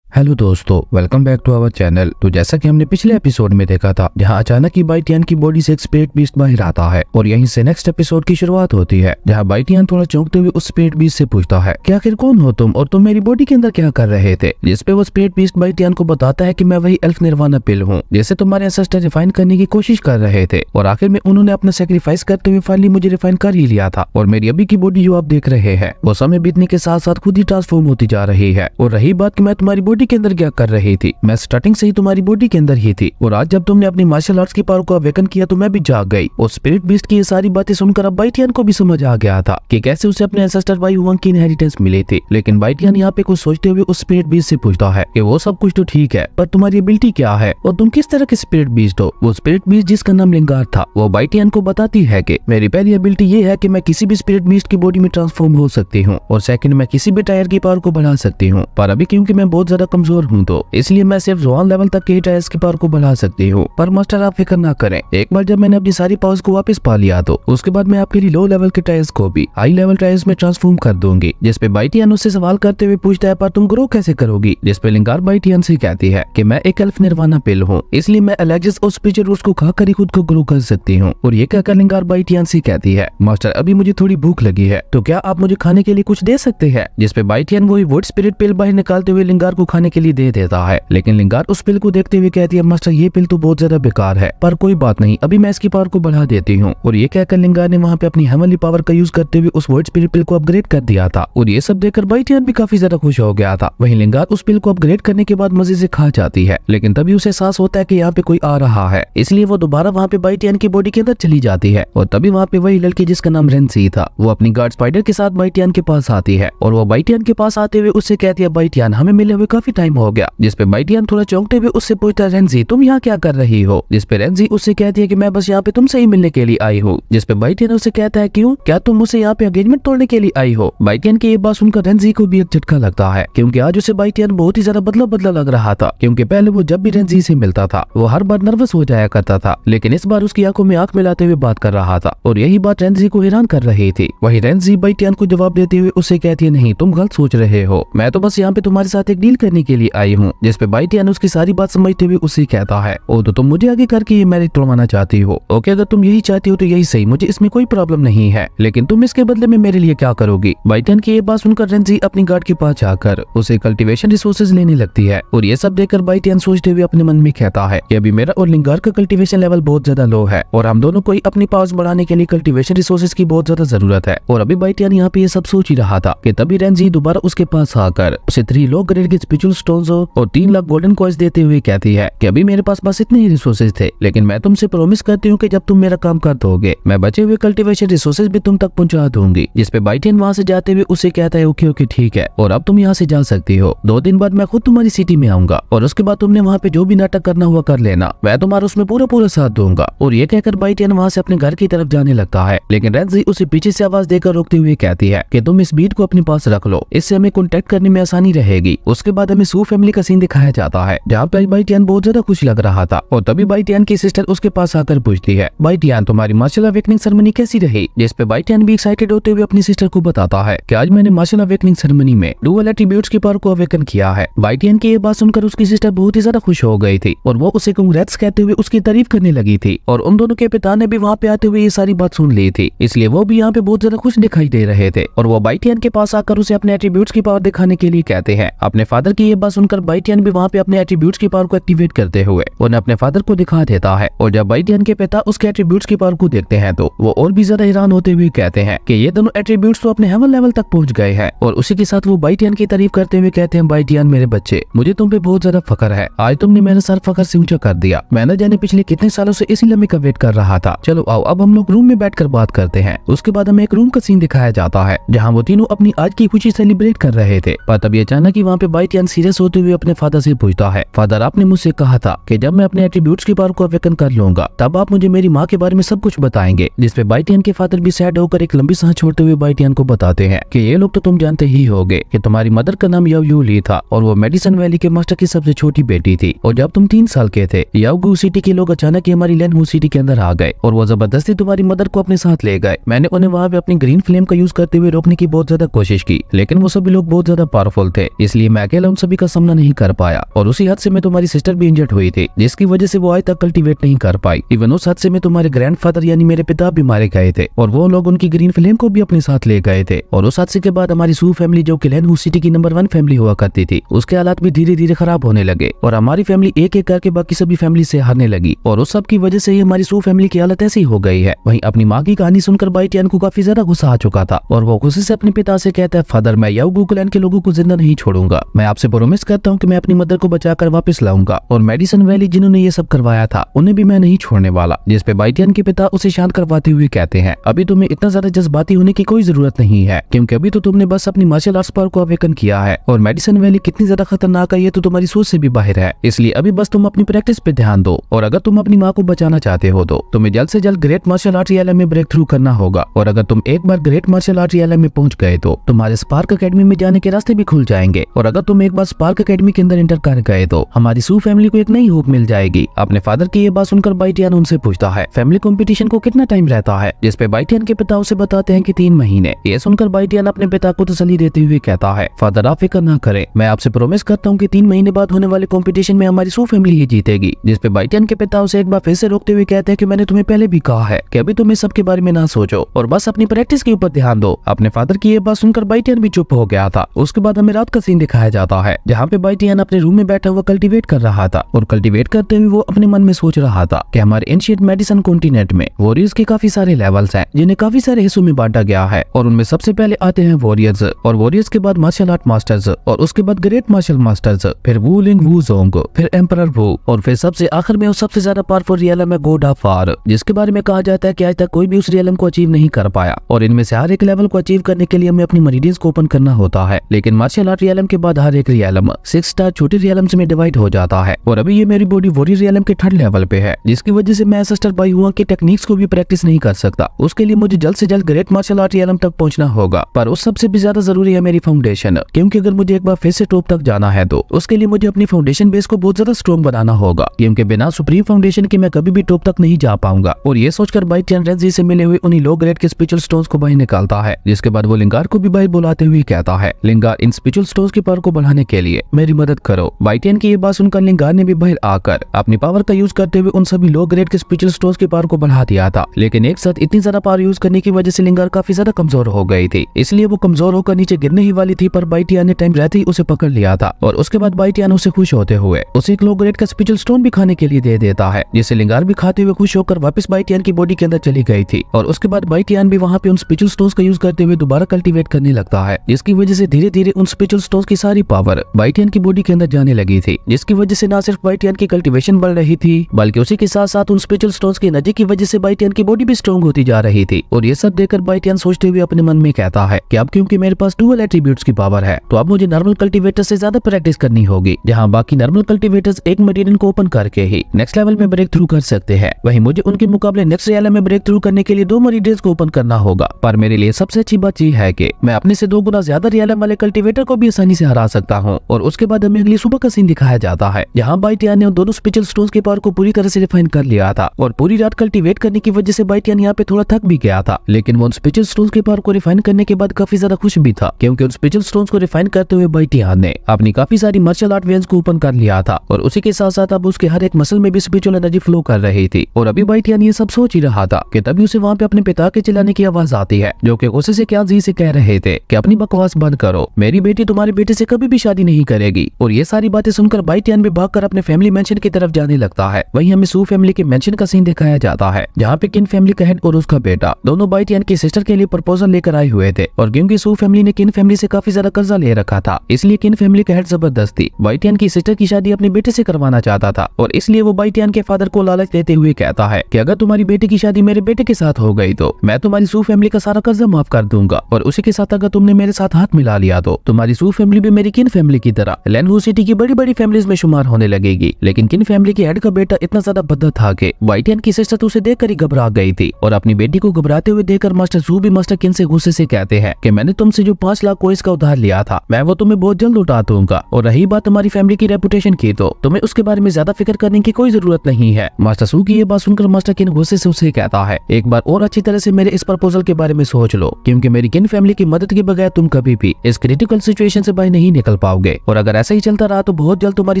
हेलो दोस्तों, welcome back to our channel. तो जैसा कि हमने पिछले एपिसोड में देखा था, जहां अचानक ही बाइटियान की बॉडी से एक स्पिरिट बीस्ट बाहर आता है, और यहीं से नेक्स्ट एपिसोड की शुरुआत होती है, जहां बाइटियान थोड़ा चौंकते हुए उस स्पिरिट बीस्ट से पूछता है कि आखिर कौन हो तुम और तुम मेरी बॉडी के अंदर क्या कर रहे थे? जिसपे वो स्पिरिट बीस्ट बाइटियान को बताता है कि मैं वही एल्फ निर्वाणा पिल हूँ, जिसे तुम्हारे एंसेस्टर रिफाइन करने की कोशिश कर रहे थे, और आखिर में उन्होंने अपना सेक्रीफाइस करते हुए फाइनली मुझे रिफाइन कर ही लिया था। और मेरी अभी की बॉडी जो आप देख रहे हैं वो समय बीतने के साथ साथ खुद ही ट्रांसफॉर्म होती जा रही है। और रही बात कि मैं तुम्हारी बॉडी के अंदर क्या कर रही थी, मैं स्टार्टिंग से ही तुम्हारी बॉडी के अंदर ही थी, और आज जब तुमने अपनी मार्शल आर्ट्स की पावर को अवेकन किया तो मैं भी जाग गई। और स्पिरिट बीस्ट की ये सारी बातें सुनकर अब बाइटियान को भी समझ आ गया था कि कैसे उसे अपने एंसेस्टर बाई हुआंग की इनहेरिटेंस मिली थी। लेकिन बाइटियान यहाँ पे कुछ सोचते हुए उस स्पिरिट बीस्ट से पूछता है कि वो सब कुछ तो ठीक है, पर तुम्हारी एबिलिटी क्या है और तुम किस तरह के स्पिरिट बीस्ट हो? वो स्पिरिट बीस्ट जिसका नाम लिंगार था, वो बाइटियान को बताती है कि मेरी पहली एबिलिटी ये है कि मैं किसी भी स्पिरिट बीस्ट की बॉडी में ट्रांसफॉर्म हो सकती हूँ, और सेकंड मैं किसी भी टायर की पावर को बढ़ा सकती हूँ, पर अभी क्योंकि मैं बहुत ज्यादा कमजोर हूँ तो इसलिए मैं सिर्फ जोन लेवल तक के टायर्स की पावर को बढ़ा सकती हूँ। पर मास्टर आप फिक्र ना करें, एक बार जब मैंने अपनी सारी पावर्स को वापस पा लिया तो उसके बाद मैं आपके लिए लो लेवल के टायर्स को भी हाई लेवल टायर्स में ट्रांसफॉर्म कर दूंगी। जिसपे बाइटियान उससे सवाल करते हुए पूछता है, पर तुम ग्रो कैसे करोगी? जिसपे लिंगार बाइटियान से कहती है कि मैं एक एल्फ निर्वाणा पिल हूँ, इसलिए मैं एलेक्सिस और स्पीचर रूट्स को खाकर ही खुद को ग्रो कर सकती हूँ। और ये कहकर लिंगार बाइटियान से कहती है, मास्टर अभी मुझे थोड़ी भूख लगी है, तो क्या आप मुझे खाने के लिए कुछ दे सकते हैं? जिसपे बाइटियान वही वुड स्पिरिट पिल बाहर निकालते हुए लिंगार को खाने खाने के लिए दे देता है। लेकिन लिंगार उस पिल को देखते हुए कहती है, मास्टर ये पिल तो बहुत ज्यादा बेकार है, पर कोई बात नहीं, अभी मैं इसकी पावर को बढ़ा देती हूँ। और ये कहकर लिंगार ने वहाँ पे अपनी हेवनली पावर का यूज करते हुए उस वर्ड स्पिरिट पिल को अपग्रेड कर दिया था। और ये सब देखकर बाइटियन भी काफी ज्यादा खुश हो गया था। वहीं लिंगार उस पिल को अपग्रेड करने के बाद मजे से खा जाती है, लेकिन तभी उसे एहसास होता है कि यहाँ पे कोई आ रहा है, इसलिए वो दोबारा वहाँ पे बाइटियन की बॉडी के अंदर चली जाती है। और तभी वहाँ पे वही लड़की जिसका नाम रेंसी था, वो अपनी गार्ड स्पाइडर के साथ बाइटियन के पास आती है। और वो बाइटियन के पास आते हुए उससे कहती है, बाइटियन हमें मिले हुए काफी टाइम हो गया। जिसपे बाइटियन थोड़ा चौंकते हुए उससे पूछता है, रेंसी तुम यहाँ क्या कर रही हो? जिसपे रेंसी उससे कहती है कि मैं बस यहाँ पे तुमसे ही मिलने के लिए आई हूँ। जिसपे बाइटियन उससे कहता है, क्यों, क्या तुम मुझसे यहाँ पे एंगेजमेंट तोड़ने के लिए आई हो? बाइटियन की ये बात सुनकर रेंसी को भी एक झटका लगता है, क्योंकि आज उसे बाइटियन बहुत ही ज्यादा बदला बदला लग रहा था। क्योंकि पहले वो जब भी रेंसी से मिलता था वो हर बार नर्वस हो जाया करता था, लेकिन इस बार उसकी आंखों में आंख मिलाते हुए बात कर रहा था। और यही बात रेंसी को हैरान कर रही थी। वही रेंसी बाइटियन को जवाब देते हुए उससे कहती है, नहीं तुम गलत सोच रहे हो, मैं तो बस यहाँ पे तुम्हारे साथ एक डील करने के लिए आई हूँ। जिसपे बाइटियन उसकी सारी बात समझते हुए उससे कहता है, ओ तो तुम मुझे आगे करके ये मैरिज तोड़वाना चाहती हो? ओके, अगर तुम यही चाहती हो तो यही सही, मुझे इसमें कोई प्रॉब्लम नहीं है, लेकिन तुम इसके बदले में मेरे लिए क्या करोगी? बाइटियन की ये बात सुनकर रेंसी अपनी गार्ड के पास जाकर उसे कल्टीवेशन रिसोर्सेज लेने लगती है। और ये सब देखकर बाइटियन सोचते हुए अपने मन में कहता है कि अभी मेरा और लिंगार का कल्टीवेशन लेवल बहुत ज्यादा लो है और हम दोनों को ही अपनी पावर्स बढ़ाने के लिए कल्टीवेशन रिसोर्सेज की बहुत ज्यादा जरूरत है। और अभी बाइटियन यहाँ पे ये सब सोच ही रहा था कि तभी रेंसी दोबारा उसके पास आकर उसे 3 लो ग्रेड के स्पिरिचुअल स्टोन्स और 3 लाख गोल्डन कॉइन्स देते हुए कहती है कि अभी मेरे पास बस इतने ही रिसोर्सेज थे, लेकिन मैं तुमसे प्रॉमिस करती हूँ कि जब तुम मेरा काम कर दोगे मैं बचे हुए कल्टीवेशन रिसोर्सेज भी तुम तक पहुंचा दूंगी। जिसपे बाइटियन वहाँ से जाते हुए उसे कहता है, ओके ओके ठीक है, और अब तुम यहाँ से जा सकती हो। 2 दिन बाद मैं खुद तुम्हारी सिटी में आऊंगा और उसके बाद तुमने वहाँ पे जो भी नाटक करना हुआ कर लेना, मैं तुम्हारा उसमें पूरा साथ दूंगा। और ये कहकर बाइटियन वहाँ से अपने घर की तरफ जाने लगता है, लेकिन रेंसी उसे पीछे से आवाज देकर रोकते हुए कहती है कि तुम इस बीट को अपने पास रख लो, इससे हमें कॉन्टेक्ट करने में आसानी रहेगी। उसके बाद हमें सू फैमिली का सीन दिखाया जाता है, जहाँ पे बाइटियन बहुत ज्यादा खुश लग रहा था। और तभी बाइटियन की सिस्टर उसके पास आकर पूछती है, बाइटियन तुम्हारी मार्शल अवेकनिंग सेरेमनी कैसी रही? जिसपे बाइटियन भी एक्साइटेड होते हुए अपनी सिस्टर को बताता है कि आज मैंने मार्शल अवेकनिंग सेरेमनी में डुअल एट्रीब्यूट्स की पावर को अवेकन किया है। बाइटियन की ये बात सुनकर उसकी सिस्टर बहुत ही ज्यादा खुश हो गई थी और वो उसे कांग्रेट्स कहते हुए उसकी तारीफ करने लगी थी। और उन दोनों के पिता ने भी वहाँ पे आते हुए ये सारी बात सुन ली थी, इसलिए वो भी यहाँ पे बहुत ज्यादा खुश दिखाई दे रहे थे। और वो बाइटियन के पास आकर उसे अपने एट्रीब्यूट्स की पावर दिखाने के लिए कहते हैं। अपने फादर की ये बात सुनकर बाइटियन भी वहाँ पे अपने एट्रीब्यूट्स की पावर को एक्टिवेट करते हुए उन्हें अपने फादर को दिखा देता है। और जब बाइटियन के पिता उसके एट्रीब्यूट्स की पावर को देखते हैं तो वो और भी ज्यादा हैरान होते हुए कहते हैं कि ये दोनों एट्रीब्यूट्स तो अपने हेवन लेवल तक पहुंच गए हैं। और उसी के साथ वो बाइटियन की तारीफ करते हुए कहते हैं, बाइटियन मेरे बच्चे, मुझे तुम पे बहुत ज्यादा फख्र है, आज तुमने मेरा सर फख्र से ऊंचा कर दिया। मैं न जाने पिछले कितने सालों से इसी लम्हे का वेट कर रहा था। चलो आओ अब हम लोग रूम में बैठकर बात करते हैं। उसके बाद हमें एक रूम का सीन दिखाया जाता है जहाँ वो तीनों अपनी आज की खुशी सेलिब्रेट कर रहे थे। पर तभी अचानक ही वहाँ पे बाइटियन सीरियस होते हुए अपने फादर से पूछता है, फादर आपने मुझसे कहा था कि जब मैं अपने एट्रीब्यूट्स की पावर को अवेकन कर लूंगा तब आप मुझे मेरी माँ के बारे में सब कुछ बताएंगे। जिसपे बाइटियन के फादर भी सैड होकर एक लंबी सांस छोड़ते हुए बाइटियन को बताते हैं कि ये लोग तो तुम जानते ही होगे कि तुम्हारी मदर का नाम याओ ली था और वो मेडिसन वैली के मास्टर की सबसे छोटी बेटी थी। और जब तुम 3 साल के थे याओगू सिटी के लोग अचानक ही हमारी लैंड सिटी के अंदर आ गए और वो जबरदस्ती तुम्हारी मदर को अपने साथ ले गए। मैंने उन्हें वहाँ पे अपनी ग्रीन फ्लेम का यूज करते हुए रोकने की बहुत ज्यादा कोशिश की, लेकिन वो सभी लोग बहुत ज्यादा पावरफुल थे, इसलिए मैं अकेला उन सभी का सामना नहीं कर पाया। और उसी हद से में तुम्हारी सिस्टर भी इंजर्ड हुई थी, जिसकी वजह से वो आज तक कल्टीवेट नहीं कर पाई। इवन उस हद से में तुम्हारे ग्रैंडफादर यानी मेरे पिता भी मारे गए थे और वो लोग उनकी ग्रीन फ्लेम को भी अपने साथ ले गए थे। और उस हादसे के बाद हमारी सू फैमिली जो कि लैंड सिटी की नंबर 1 फैमिली हुआ करती थी, उसके हालात भी धीरे धीरे खराब होने लगे और हमारी फैमिली एक एक करके बाकी सभी फैमिली से हारने लगी। और उस सब की वजह से ही हमारी सू फैमिली की हालत ऐसी हो गई है। वहीं अपनी माँ की कहानी सुनकर बाइटियन को काफी ज्यादा गुस्सा आ चुका था और वो गुस्से से अपने पिता से कहता है, फादर मैं याओगू क्लैन के लोगों को जिंदा नहीं छोड़ूंगा। मैं आपसे प्रॉमिस करता हूँ कि मैं अपनी मदर को बचाकर वापस लाऊंगा और मेडिसन वैली जिन्होंने ये सब करवाया था उन्हें भी मैं नहीं छोड़ने वाला। जिसपे बाइटियन के पिता उसे शांत करवाते हुए कहते हैं, अभी तुम्हें इतना ज्यादा जज्बाती होने की कोई जरूरत नहीं है, क्योंकि अभी तो तुमने बस अपनी मार्शल आर्ट्स पावर को अवेकन किया है और मेडिसन वैली कितनी ज्यादा खतरनाक है ये तो तुम्हारी सोच से भी बाहर है। इसलिए अभी बस तुम अपनी प्रैक्टिस पे ध्यान दो और अगर तुम अपनी माँ को बचाना चाहते हो तो तुम्हें जल्द से जल्द ग्रेट मार्शल आर्ट रियलम में ब्रेक थ्रू करना होगा। और अगर तुम एक बार ग्रेट मार्शल आर्ट रियलम में पहुंच गए तो तुम्हारे स्पार्क एकेडमी में जाने के रास्ते भी खुल जाएंगे। और अगर तुम एक बार स्पार्क एकेडमी के अंदर एंटर कर गए तो हमारी सू फैमिली को एक नई होप मिल जाएगी। अपने फादर की ये बात सुनकर बाइटियन उनसे पूछता है, फैमिली कंपटीशन को कितना टाइम रहता है? जिसपे बाइटियन के पिता उसे बताते हैं कि 3 महीने। ये सुनकर बाइटियन अपने पिता को तसल्ली देते हुए कहता है, फादर आप फिक्र ना करें, मैं आपसे प्रॉमिस करता हूँ कि 3 महीने बाद होने वाले कंपटीशन में हमारी सू फैमिली ही जीतेगी। जिसपे बाइटियन के पिता उसे एक बार फिर से रोकते हुए कहते हैं कि मैंने तुम्हें पहले भी कहा है कि अभी तुम इस सब के बारे में ना सोचो और बस अपनी प्रैक्टिस के ऊपर ध्यान दो। अपने फादर की ये बात सुनकर बाइटियन भी चुप हो गया था। उसके बाद हमें रात का सीन दिखाया जाता है जहाँ पे बाइटियन अपने रूम में बैठा हुआ कल्टीवेट कर रहा था और कल्टीवेट करते हुए वो अपने मन में सोच रहा था कि हमारे एंशिएंट मेडिसिन कॉन्टिनेंट में वॉरियर्स के काफी सारे लेवल्स हैं जिन्हें काफी सारे हिस्सों में बांटा गया है और उनमें सबसे पहले आते हैं वॉरियर्स और वॉरियर्स के बाद मार्शल आर्ट मास्टर्स और उसके बाद ग्रेट मार्शल मास्टर्स, फिर वू लिंग वू जोंग, फिर एम्परर वू और फिर सबसे आखिर में सबसे ज्यादा पावरफुल रियलम है गॉड ऑफ वार, जिसके बारे में कहा जाता है कि आज तक कोई भी उस रियलम को अचीव नहीं कर पाया और इनमें से हर एक लेवल को अचीव करने के लिए हमें अपनी मरीडियंस को ओपन करना होता है। लेकिन मार्शल आर्ट रियलम के बाद हर एक रियलम 6 स्टार छोटे रियलम्स में डिवाइड हो जाता है और अभी ये मेरी बॉडी वॉरियर रियलम के 3rd लेवल पे है, जिसकी वजह से मैं एसेस्टर बाई हुआ के टेक्निक्स को भी प्रैक्टिस नहीं कर सकता। उसके लिए मुझे जल्द से जल्द ग्रेट मार्शल आर्ट रियलम तक पहुंचना होगा, पर उस सबसे भी ज्यादा जरूरी है मेरी फाउंडेशन, क्योंकि अगर मुझे एक बार फिर से टॉप तक जाना है तो उसके लिए मुझे अपनी फाउंडेशन बेस को बहुत ज्यादा स्ट्रॉन्ग बनाना होगा, क्योंकि बिना सुप्रीम फाउंडेशन के मैं कभी भी टॉप तक नहीं जा पाऊंगा। और ये सोचकर बाइटियन रेंजी से मिले हुए उन्हीं लो ग्रेड के स्पिरिचुअल स्टोन्स को बाहर निकालता है, जिसके बाद वो लिंगार को भी बाहर बुलाते हुए कहता है, लिंगार इन स्पिरिचुअल स्टोन्स की पावर को बढ़ाने के लिए मेरी मदद करो। बाइटियन की ये बात सुनकर लिंगार ने भी बाहर आकर अपनी पावर का यूज करते हुए उन सभी लो ग्रेड के स्पिरिचुअल स्टोन्स की पावर को बढ़ा दिया था। लेकिन एक साथ इतनी ज्यादा पावर यूज करने की वजह से लिंगार काफी ज्यादा कमजोर हो गई थी, इसलिए वो कमजोर होकर नीचे गिरने ही वाली थी, पर बाइटियन ने टाइम रहते ही उसे पकड़ लिया था और उसके बाद बाइटियन उसे खुश होते हुए उसे एक लो ग्रेड का स्पिरिचुअल स्टोन भी खाने के लिए दे देता है, जिसे लिंगार भी खाते हुए खुश होकर वापस बाइटियन की बॉडी के अंदर चली गई थी। और उसके बाद बाइटियन भी वहाँ पे उन स्पिरिचुअल स्टोन्स का यूज करते हुए दोबारा कल्टीवेट करने लगता है, जिसकी वजह से धीरे धीरे उन स्पिरिचुअल स्टोन्स की सारी पावर बाइटियन की बॉडी के अंदर जाने लगी थी, जिसकी वजह से न सिर्फ बाइटियन की कल्टीवेशन बढ़ रही थी बल्कि उसी के साथ साथ उन स्पिरिचुअल स्टोन्स की एनर्जी की वजह से बाइटियन की बॉडी भी स्ट्रॉन्ग होती जा रही थी। और ये सब देखकर बाइटियन सोचते हुए अपने मन में कहता है कि अब क्योंकि मेरे पास डुअल एट्रीब्यूट्स की पावर है तो अब मुझे नॉर्मल कल्टीवेटर से ज्यादा प्रैक्टिस करनी होगी, जहां बाकी नॉर्मल कल्टीवेटर्स एक मटेरियल को ओपन करके ही नेक्स्ट लेवल में ब्रेक थ्रू कर सकते हैं, वहीं मुझे उनके मुकाबले नेक्स्ट रियल में ब्रेक थ्रू करने के लिए 2 मटेरियल्स को ओपन करना होगा। पर मेरे लिए सबसे अच्छी बात यह है कि मैं अपने से 2 गुना ज्यादा रियल वाले कल्टीवेटर को भी आसानी से हरा सकता हूँ। और उसके बाद हमें अगली सुबह का सीन दिखाया जाता है, जहाँ बाइटियन ने उन दोनों स्पिरिचुअल स्टोन्स के पावर को पूरी तरह से रिफाइन कर लिया था और पूरी रात कल्टीवेट करने की वजह से बाइटियन यहाँ पे थोड़ा थक भी गया था, लेकिन वो उन स्पिरिचुअल स्टोन्स के पावर को रिफाइन करने के बाद काफी ज्यादा खुश भी था, क्योंकि उन स्पिरिचुअल स्टोन्स को रिफाइन करते हुए बाइटियन ने अपनी काफी सारी मार्शल आर्ट वेन्स को ओपन कर लिया था और उसी के साथ साथ अब उसके हर एक मसल में भी स्पिरिचुअल एनर्जी फ्लो कर रही थी। और अभी बाइटियन ये सब सोच ही रहा था कि तभी उसे वहाँ पे अपने पिता के चिल्लाने की आवाज आती है, जो कि गुस्से से क्या जी से कह रहे थे कि अपनी बकवास बंद करो, मेरी बेटी तुम्हारे बेटे से कभी भी शादी नहीं करेगी। और ये सारी बातें सुनकर बाइटियन भी भागकर अपने फैमिली मेंशन की तरफ जाने लगता है। वहीं हमें सू फैमिली के मेंशन का सीन दिखाया जाता है, जहाँ पे किन फैमिली का हेड और उसका बेटा दोनों बाइटियन की सिस्टर के लिए प्रपोजल लेकर आए हुए थे। और क्योंकि सू फैमिली ने किन फैमिली से काफी ज्यादा कर्जा ले रखा था, इसलिए किन फैमिली का हेड जबरदस्ती बाइटियन की सिस्टर की शादी अपने बेटे से करवाना चाहता था। और इसलिए वो बाइटियन के फादर को लालच देते हुए कहता है कि अगर तुम्हारी बेटी की शादी मेरे बेटे के साथ हो गई तो मैं तुम्हारी सू फैमिली का सारा कर्जा माफ कर दूंगा, और उसी के साथ अगर तुमने मेरे साथ हाथ मिला लिया तो तुम्हारी सू फैमिली भी मेरी किन फैमिली की तरह लैनवू सिटी की बड़ी बड़ी फैमिलीज में शुमार होने लगेगी। लेकिन किन फैमिली के हेड का बेटा इतना ज्यादा भद्दा था कि बाइटियन की सिस्टर तो उसे देखकर ही घबरा गई थी। और अपनी बेटी को घबराते हुए देखकर मास्टर सू भी मास्टर किन से गुस्से से कहते हैं कि मैंने तुमसे जो 5 लाख कोइंस का उधार लिया था मैं वो तुम्हें बहुत जल्द लौटा दूंगा, और रही बात तुम्हारी फैमिली की रेपुटेशन की तो तुम्हें उसके बारे में ज्यादा फिक्र करने की कोई जरूरत नहीं है। मास्टर सू की ये बात सुनकर मास्टर किन गुस्से से उसे कहता है, एक बार और अच्छी तरह से मेरे इस प्रपोजल के बारे में सोच लो, क्योंकि मेरी किन फैमिली की मदद के बगैर तुम कभी भी इस क्रिटिकल सिचुएशन से बाहर नहीं निकल पाओगे, और अगर ऐसा ही चलता रहा तो बहुत जल्द तुम्हारी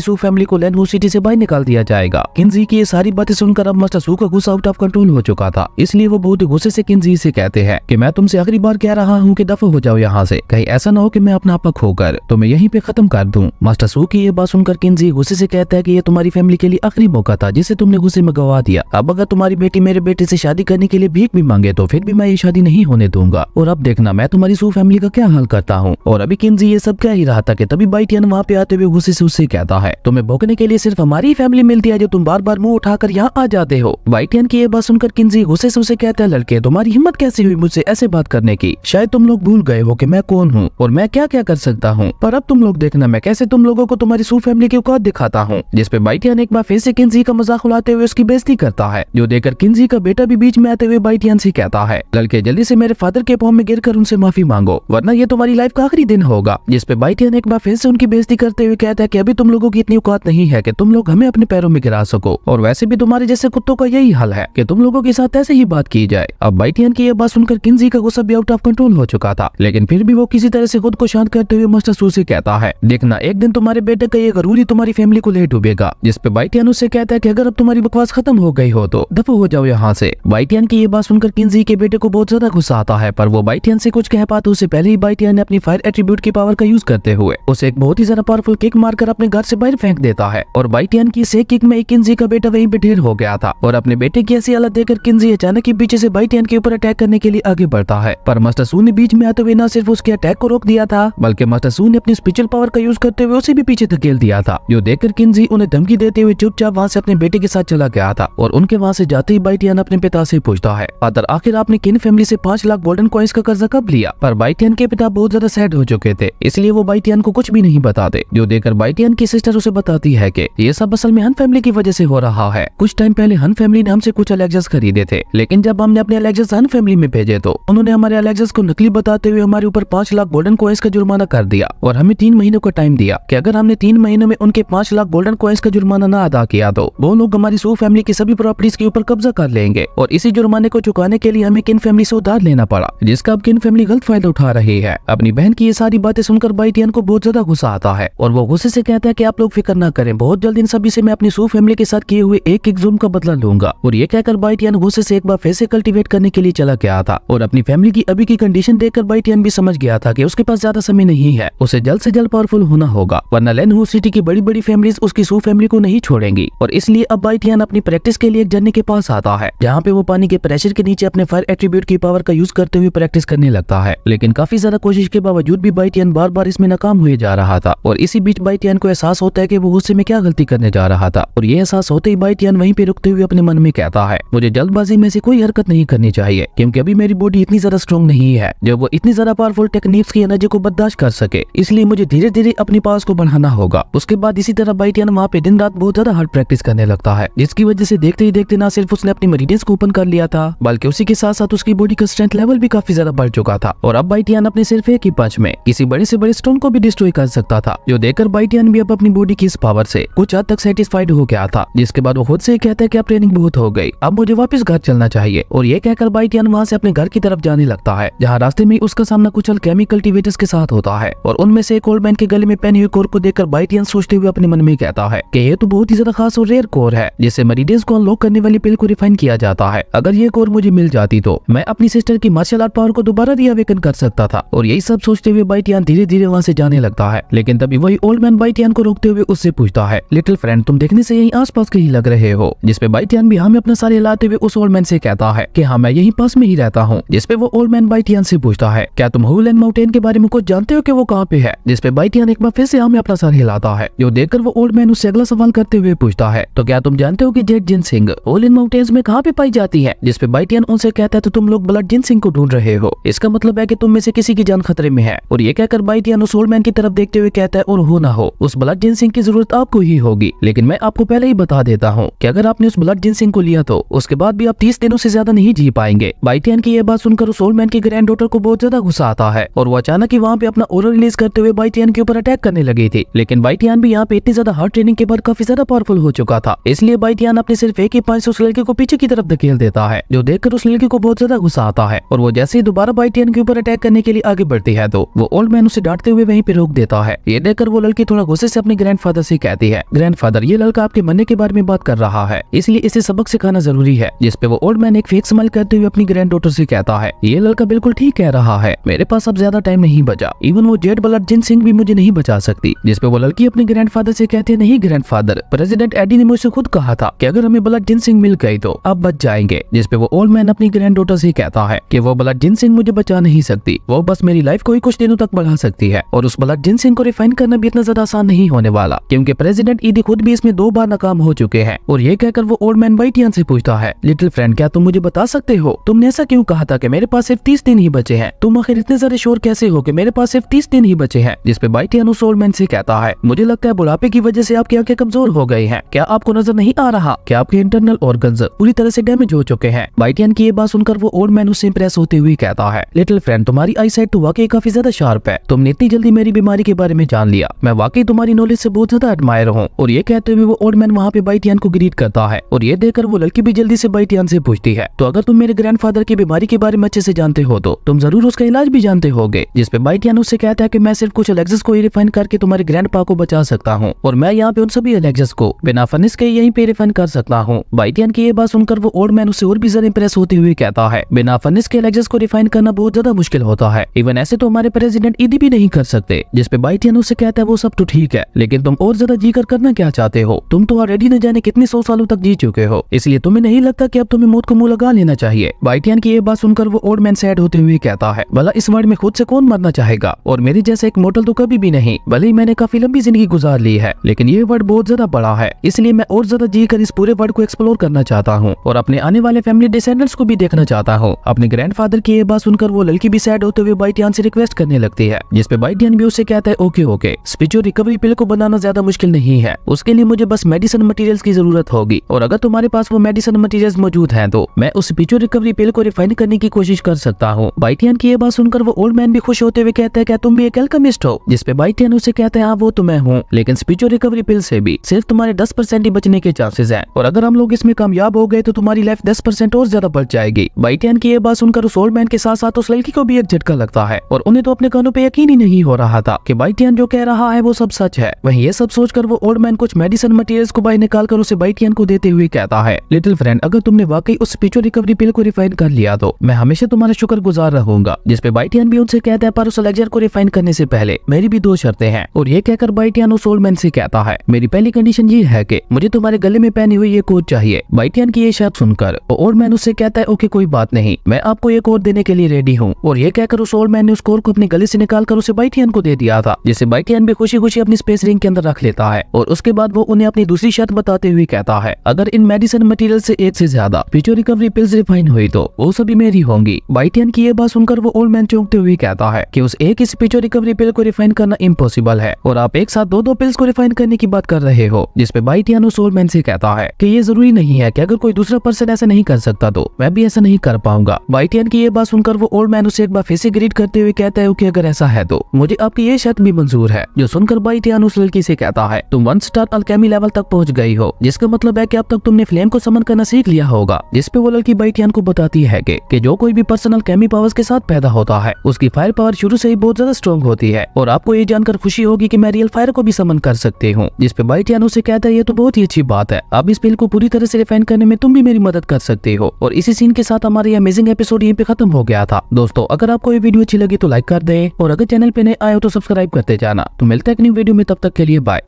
सू फैमिली को लैनवू सिटी से बाहर निकाल दिया जाएगा। किन्जी की ये सारी बातें सुनकर अब मास्टर सू का गुस्सा आउट ऑफ कंट्रोल हो चुका था, इसलिए वो बहुत गुस्से से किन्जी से कहते हैं कि मैं तुमसे आखिरी बार कह रहा हूँ कि दफा हो जाओ यहाँ से, कहीं ऐसा ना हो कि मैं अपना आपा खोकर तुम्हें यहीं पे खत्म कर दूं। मास्टर सू की ये बात सुनकर किन्जी गुस्से से कहता है कि ये तुम्हारी फैमिली के लिए आखिरी मौका था जिसे तुमने गुस्से में गवा दिया। अब अगर तुम्हारी बेटी मेरे बेटे से शादी करने के लिए भीख भी मांगे तो फिर भी मैं ये शादी नहीं होने दूंगा, और अब देखना मैं तुम्हारी सू फैमिली का क्या हाल करता हूँ। और अभी किन्जी ये सब कह ही रहा था कि तभी बाइटियन वहाँ पे आते हुए गुस्से से उससे कहता है, तुम्हें भोगने के लिए सिर्फ हमारी फैमिली मिलती है जो तुम बार बार मुंह उठाकर यहाँ आ जाते हो। बाइटियन की ये बात सुनकर किन्जी गुस्से से उसे कहता है, लड़के तुम्हारी हिम्मत कैसे हुई मुझसे ऐसे बात करने की, शायद तुम लोग भूल गए हो कि मैं कौन हूँ और मैं क्या क्या कर सकता हूँ, पर अब तुम लोग देखना मैं कैसे तुम लोगों को तुम्हारी सू फैमिली की औकात दिखाता हूँ। जिस पे बाइटियन एक बार फिर से किन्जी का मजाक उड़ाते हुए उसकी बेइज्जती करता है, जो देखकर किन्जी का बेटा भी बीच में आते हुए बाइटियन से कहता है, लड़के जल्दी से मेरे फादर के पांव में गिरकर उनसे माफी मांगो वरना ये तुम्हारी लाइफ का आखिरी दिन होगा। जिस पे बाइटियन एक बार फिर से उनकी बेइज्जती करते हुए कहता है कि अभी तुम लोगों की इतनी औकात नहीं है कि तुम लोग हमें अपने पैरों में गिरा सको, और वैसे भी तुम्हारे जैसे कुत्तों का यही हाल है कि तुम लोगों के साथ ऐसे ही बात की जाए। अब बाइटियन की ये बात सुनकर किन्जी का गुस्सा भी आउट ऑफ कंट्रोल हो चुका था, लेकिन फिर भी वो किसी तरह से खुद को शांत करते हुए मास्टर सू से कहता है, देखना एक दिन तुम्हारे बेटे का ये गरूर ही तुम्हारी फैमिली को ले डूबेगा। जिस पे बाइटियन उससे कहता है कि अगर अब तुम्हारी बकवास खत्म हो गई हो तो दफा हो जाओ यहाँ से। बाइटियन की ये बात सुनकर किन्जी के बेटे को बहुत ज्यादा गुस्सा आता है, पर वो बाइटियन से कुछ कह पाते उससे पहले ही बाइटियन ने अपनी फायर एट्रीब्यूट की पावर का यूज करते हुए उसे एक बहुत ही ज्यादा पावरफुल किक मारकर अपने घर से बाहर फेंक देता है। और बाइटियन की इस एक किक में किन्जी का बेटा वहीं पे ढेर हो गया था और अपने बेटे की ऐसी हालत देखकर किन्जी अचानक ही पीछे से बाइटियन के ऊपर अटैक करने के लिए आगे बढ़ता है। पर मास्टर सू ने बीच में आते हुए न सिर्फ उसके अटैक को रोक दिया था, बल्कि मास्टर सू ने अपनी स्पिरिचुअल पावर का यूज करते हुए उसे भी पीछे धकेल दिया था। जो देखकर किन्जी उन्हें धमकी देते हुए चुपचाप वहाँ से अपने बेटे के साथ चला गया था। और उनके वहाँ से जाते ही बाइटियन अपने पिता से पूछता है, फादर आखिर आपने किन फैमिली से 5 लाख गोल्डन कॉइन्स का कर्जा कब लिया? पर बाइटियन के पिता बहुत ज्यादा सैड हो चुके थे, इसलिए वो बाइटियन को कुछ भी नहीं बताते। जो देखकर बाइटियन की सिस्टर उसे बताती है कि ये सब असल में हन फैमिली की वजह से हो रहा है। कुछ टाइम पहले हन फैमिली ने हमसे कुछ अलेक्जेस खरीदे थे, लेकिन जब हमने अपने अलेक्जेस हन फैमिली में भेजे तो उन्होंने हमारे अलेक्जेस को नकली बताते हुए हमारे ऊपर 5 लाख गोल्डन कॉइन्स का जुर्माना कर दिया और हमें 3 महीनों का टाइम दिया कि अगर हमने 3 महीनों में उनके 5 लाख गोल्डन कॉइन्स का जुर्माना न अदा किया तो वो लोग हमारी सू फैमिली की सभी प्रॉपर्टीज के ऊपर कब्जा कर लेंगे। और इसी जुर्माने को चुकाने के लिए हमें किन फैमिली से उधार लेना पड़ा, जिसका अब किन फैमिली गलत फायदा उठा रही है। अपनी बहन की ये सारी बातें सुनकर बाइटियन को बहुत ज्यादा गुस्सा आता है और वो गुस्से से कहता है कि आप लोग फिक्र न करें, बहुत जल्द इन सभी से मैं अपनी सू फैमिली के साथ किए हुए एक जुल्म का बदला लूंगा। और ये कहकर बाइटियन गुस्से से एक बार फिर से कल्टीवेट करने के लिए चला गया था। और अपनी फैमिली की अभी की कंडीशन देखकर बाइटियन भी समझ गया था कि उसके पास ज्यादा समय नहीं है, उसे जल्द से जल्द पावरफुल होना होगा, वरना लेनहू सिटी की बड़ी बड़ी फैमिलीज उसकी सू फैमिली को नहीं छोड़ेंगी। और इसलिए अब बाइटियन अपनी प्रैक्टिस के लिए एक झरने के पास आता है, जहाँ पे वो पानी के प्रेशर के नीचे अपने फायर एट्रीब्यूट की पावर का यूज करते हुए प्रैक्टिस करने लगता है। लेकिन काफी ज्यादा कोशिश के बावजूद भी बाइटियन बार बार इसमें नाकाम हुए जा रहा था। और इसी बीच बाइटियन को एहसास होता है कि वो गुस्से में क्या गलती करने जा रहा था। और ये एहसास होते ही बाइटियन वहीं पे रुकते हुए अपने मन में कहता है, मुझे जल्दबाजी में से कोई हरकत नहीं करनी चाहिए, क्योंकि अभी मेरी बॉडी इतनी ज्यादा स्ट्रॉन्ग नहीं है जब वो इतनी ज्यादा पावरफुल टेक्निक्स की एनर्जी को बर्दाश्त कर सके। इसलिए मुझे धीरे धीरे अपनी पावर्स को बढ़ाना होगा। उसके बाद इसी तरह बाइटियन वहाँ पे दिन रात बहुत ज्यादा हार्ड प्रैक्टिस करने लगता है, जिसकी वजह से देखते ही देखते ना सिर्फ उसने अपनी मेरिडियंस को ओपन कर लिया था, बल्कि उसी के साथ साथ उसकी बॉडी का स्ट्रेंथ लेवल भी काफी ज्यादा बढ़ चुका था। और अब बाइटियन अपने सिर्फ एक ही पंच में किसी बड़े से बड़े स्टोन को भी डिस्ट्रॉय कर सकता था। जो देखकर बाइटियन भी अब अपनी बॉडी की इस पावर से कुछ हद तक सेटिस्फाइड हो गया था, जिसके बाद वो खुद से कहता है कि अब ट्रेनिंग बहुत हो गई, अब मुझे वापस घर चलना चाहिए। और ये कहकर बाइटियन वहाँ से अपने घर की तरफ जाने लगता है, जहाँ रास्ते में उसका सामना कुछ अल्केमी कल्टीवेटर्स के साथ होता है। और उनमें से एक ओल्ड मैन के गले में पहनी हुई कोर को देखकर बाइटियन सोचते हुए अपने मन में कहता है कि ये तो बहुत ही ज्यादा खास और रेयर कोर है, जिससे मेरिडियंस को अनलॉक करने वाली पिल को रिफाइन किया जाता है। अगर ये कोर मुझे मिल जाती तो मैं अपनी सिस्टर की मार्शल आर्ट पावर को दोबारा रीअवेकन कर सकता था। और यही सब सोचते हुए बाइटियन धीरे धीरे वहाँ से जाने लगता है। लेकिन तभी वही ओल्ड मैन बाइटियन को रोकते हुए उससे पूछता है, लिटिल फ्रेंड तुम देखने से यहीं आसपास के ही लग रहे हो। जिसपे बाइटियन भी हमें अपना सारे हिलाते हुए उस ओल्ड मैन से कहता है कि हाँ मैं यहीं पास में ही रहता हूँ। जिसपे वो ओल्ड मैन बाइटियन से पूछता है, क्या तुम हुलैंड माउंटेन के बारे में कुछ जानते हो कि वो कहाँ पे है? जिसपे बाइटियन एक बार फिर से हमें अपना सर हिलाता है। जो देखकर वो ओल्ड मैन उससे अगला सवाल करते हुए पूछता है, तो क्या तुम जानते हो कि जेड जिनसिंग हुलैंड माउंटेन्स में कहाँ पे पाई जाती है? जिसपे बाइटियन उनसे कहता है, तो तुम लोग ब्लड जिनसिंग को ढूंढ रहे हो, इसका मतलब है कि तुम में से किसी की जान खतरे में है। और ये कहकर बाइटियन उस ओल्ड मैन की तरफ देखते हुए कहता है, और हो ना हो उस ब्लड जिनसिंग की जरूरत आपको ही होगी, लेकिन मैं आपको पहले ही बता देता हूँ कि अगर आपने उस ब्लड जिनसिंग को लिया तो उसके बाद भी आप 30 दिनों से ज्यादा नहीं जी पाएंगे। बाइटियन की यह बात सुनकर उस ओल्ड मैन की ग्रैंड डॉटर को बहुत ज्यादा गुस्सा आता है और वो अचानक ही वहाँ पे अपना ओरल रिलीज करते हुए बाइटियन के ऊपर अटैक करने लगी थी। लेकिन बाइटियन भी यहाँ पे इतनी ज्यादा हार्ड ट्रेनिंग के बाद काफी ज्यादा पावरफुल हो चुका था, इसलिए बाइटियन अपने सिर्फ एक ही पंच से उस लड़के को पीछे की तरफ धकेल देता है। जो देखकर उस लड़के को बहुत ज्यादा गुस्सा आता है और वो जैसे ही दोबारा बाइटियन के ऊपर अटैक करने के लिए आगे बढ़ती है तो वो ओल्ड मैन उसे डांटते हुए वहीं पे रोक देता है। ये देखकर वो लड़की थोड़ा गुस्से से अपने ग्रैंडफादर से कहती है, ग्रैंडफादर ये लड़का आपके मरने के बारे में बात कर रहा है, इसलिए इसे सबक सिखाना जरूरी है। जिसपे वो ओल्ड मैन एक फेक स्माइल करते हुए अपनी ग्रैंड डॉटर से कहता है, ये लड़का बिल्कुल ठीक कह रहा है, मेरे पास अब ज्यादा टाइम नहीं बचा, इवन वो जेड ब्लड जिनसिंग भी मुझे नहीं बचा सकती। जिसपे वो लड़की अपने ग्रैंडफादर से कहती है, नहीं ग्रैंडफादर, प्रेसिडेंट एडी ने मुझसे खुद कहा था कि अगर हमें ब्लड जिनसिंग मिल गई तो आप बच जाएंगे। जिसपे वो ओल्ड मैन अपनी ग्रैंड डॉटर से कहता है कि वो ब्लड जिनसिंग मुझे बचा नहीं सकती, वो बस मेरी लाइफ को ही कुछ दिनों तक बढ़ा सकती है। और उस ब्लड जिनसिंग को रिफाइन करना भी इतना ज्यादा आसान नहीं होने वाला, क्योंकि प्रेसिडेंट ईदी खुद भी इसमें 2 बार नाकाम हो चुके हैं। और ये कहकर वो ओल्ड मैन बाइटियन से पूछता है, लिटिल फ्रेंड क्या तुम मुझे बता सकते हो तुमने ऐसा क्यों कहा था कि मेरे पास सिर्फ 30 दिन ही बचे हैं? तुम आखिर इतने सारे श्योर कैसे हो कि मेरे पास सिर्फ 30 दिन ही बचे हैं? जिसपे बाइटियन उस ओल्ड मैन से कहता है, मुझे लगता है बुढ़ापे की वजह से आपकी आंखें कमजोर हो गई हैं। क्या आपको नजर नहीं आ रहा कि आपके इंटरनल ऑर्गन्स पूरी तरह से डैमेज हो चुके हैं? बाइटियन की ये बात सुनकर वो ओल्ड मैन उससे इंप्रेस होते हुए कहता है, लिटिल फ्रेंड तुम्हारी आई साइट तो वाकई काफी ज्यादा शार्प है, तुमने इतनी जल्दी मेरी बीमारी के बारे में जान लिया, मैं वाकई तुम्हारी नॉलेज से बहुत ज्यादा एडमायर हूँ। और ये कहते हुए वो ओल्ड मैन वहाँ पे बाइटियन को ग्रीट करता है। और ये देखकर वो लड़की भी जल्दी से बाइटियन से पूछती है, तो अगर तुम मेरे ग्रैंडफादर की बीमारी के बारे में अच्छे से जानते हो तो तुम जरूर उसका इलाज भी जानते होगे। जिसपे बाइटियन उससे कहता है कि मैं सिर्फ कुछ एलेक्सेस को ही रिफाइन करके तुम्हारे ग्रैंडपा को बचा सकता हूँ, और मैं यहाँ पे उन सभी एलेक्सेस को बिना फर्नेस के यहीं पे रिफाइन कर सकता हूँ। बाइटियन की ये बात सुनकर वो ओल्ड मैन उससे और भी ज्यादा इंप्रेस होते हुए कहता है, बिना फर्नेस के एलेक्सेस को रिफाइन करना बहुत ज्यादा मुश्किल होता है, इवन ऐसे तो हमारे प्रेसिडेंट ईदी भी नहीं कर सकते। जिसपे बाइटियन उससे कहता है वो सब तो ठीक है, लेकिन तुम और ज्यादा जी कर करना क्या चाहते हो? तुम तो ऑलरेडी न जाने कितने 100 सालों तक जी चुके हो, इसलिए तुम्हें नहीं लगता कि अब तुम्हें मौत को मुंह लगा लेना चाहिए? बाइटियन की ये बात सुनकर वो ओल्ड मैन सैड होते हुए कहता है, भला इस वर्ल्ड में खुद से कौन मरना चाहेगा, और मेरे जैसा एक मोटल तो कभी भी नहीं। भले ही मैंने काफी लंबी जिंदगी गुजार ली है, लेकिन ये वर्ल्ड बहुत ज्यादा बड़ा है, इसलिए मैं और ज्यादा जी कर इस पूरे वर्ल्ड को एक्सप्लोर करना चाहता हूँ और अपने आने वाले फैमिली डिसेंडेंट्स को भी देखना चाहता हूँ। अपने ग्रैंडफादर की ये बात सुनकर वो लड़की भी सैड होते हुए बाइटियन से रिक्वेस्ट करने लगती है, जिसपे बाइटियन भी उससे कहता है, ओके ओके, स्पिचो रिकवरी पिल को बनाना ज्यादा मुश्किल नहीं है, उसके लिए मुझे बस मेडिसिन मटेरियल्स की जरूरत होगी, और अगर तुम्हारे पास वो मेडिसिन मटेरियल्स मौजूद हैं तो मैं उस स्पिचो रिकवरी पिल को रिफाइन करने की कोशिश कर सकता हूँ। बाइटियन की ये बात सुनकर वो ओल्ड मैन भी खुश होते हुए कहता है, क्या तुम भी एक अल्केमिस्ट हो? जिसपे बाइटियन उससे कहता है, हाँ वो तो मैं हूँ, लेकिन स्पिचो रिकवरी पिल से भी सिर्फ तुम्हारे 10% ही बचने के चांसेस हैं, और अगर हम लोग इसमें कामयाब हो गए तो तुम्हारी लाइफ 10% और ज्यादा बढ़ जाएगी। बाइटियन की ये बात सुनकर उस ओल्ड मैन के साथ साथ उस लड़की को भी एक झटका लगता है, और उन्हें तो अपने कानों पे यकीन ही नहीं हो रहा था कि बाइटियन जो कह रहा है वो सब सच है। वहीं ये सब सोचकर वो ओल्ड मैन कुछ मेडिसिन मटेरियल्स को बाहर निकालकर उसे बाइटियन को देते हुए कहता है, लिटिल फ्रेंड, अगर तुमने वाकई उस स्पिचो रिकवरी पिल को रिफाइन कर लिया तो मैं हमेशा तुम्हारा शुक्रगुजार रहूंगा। जिसपे बाइटियन भी उनसे कहता है, पर उस एलेक्सर को रिफाइन करने से पहले मेरी भी 2 शर्तें हैं। और ये कहकर बाइटियन उस ओल्ड मैन से कहता है, मेरी पहली कंडीशन ये है कि मुझे तुम्हारे गले में पहनी हुई ये कोट चाहिए। बाइटियन की ये शर्त सुनकर ओल्ड मैन उससे कहता है, ओके कोई बात नहीं, मैं आपको ये कोट देने के लिए रेडी हूँ। और ये कहकर उस ओल्ड मैन ने उस कोट को अपने गले से निकालकर उसे बाइटियन को दे दिया था, जिसे बाइटियन भी खुशी खुशी अपनी स्पेस रिंग के अंदर रख लेता है। और उसके बाद वो उन्हें अपनी दूसरी शर्त बताते हुए कहता है, अगर इन मेडिसिन मटेरियल से एक से ज्यादा स्पिचो रिकवरी पिल्स रिफाइन हुई तो वो सभी मेरी होंगी। बाइटियन की ये बात सुनकर वो ओल्ड मैन चौंकते हुए कहता है कि उस एक ही स्पिचो रिकवरी पिल को रिफाइन करना इम्पॉसिबल है, और आप एक साथ दो पिल्स को रिफाइन करने की बात कर रहे हो। जिसपे बाइटियन उस ओल्ड मैन से कहता है कि ये जरूरी नहीं है कि अगर कोई दूसरा पर्सन ऐसा नहीं कर सकता तो मैं भी ऐसा नहीं कर पाऊंगा। बाइटियन की ये बात सुनकर वो ओल्ड मैन उसे एक बार फिर से ग्रीट करते हुए कहता है, कि अगर ऐसा है तो मुझे आपकी ये शर्त भी मंजूर है। जो सुनकर बाइटियन उस लड़की से कहता है, तुम 1 स्टार अल्केमी लेवल तक पहुंच गई हो, जिसका मतलब है कि अब तक तुमने फ्लेम को समन करना सीख लिया होगा। जिसपे वो लड़की बाइटियन को बताती है कि जो कोई भी पर्सन अल्केमी पावर्स के साथ पैदा होता है उसकी फायर पावर शुरू से ही बहुत ज्यादा स्ट्रॉन्ग होती है, और आपको ये जानकर खुशी होगी कि मैं रियल फायर को भी समन कर सकती हूँ। जिसपे बाइटियन उसे कहता है, ये तो बहुत ही अच्छी बात है, अब इस पिल को पूरी तरह से रिफाइन करने में तुम भी मेरी मदद कर सकते हो। और इसी सीन के साथ हमारा ये अमेजिंग एपिसोड यहीं पे खत्म हो गया था। दोस्तों, अगर आपको ये वीडियो अच्छी लगी तो लाइक कर दें, और अगर चैनल पे नए आए हो तो सब्सक्राइब करते जाना। तो मिलते हैं एक न्यू वीडियो में, तब तक के लिए बाय।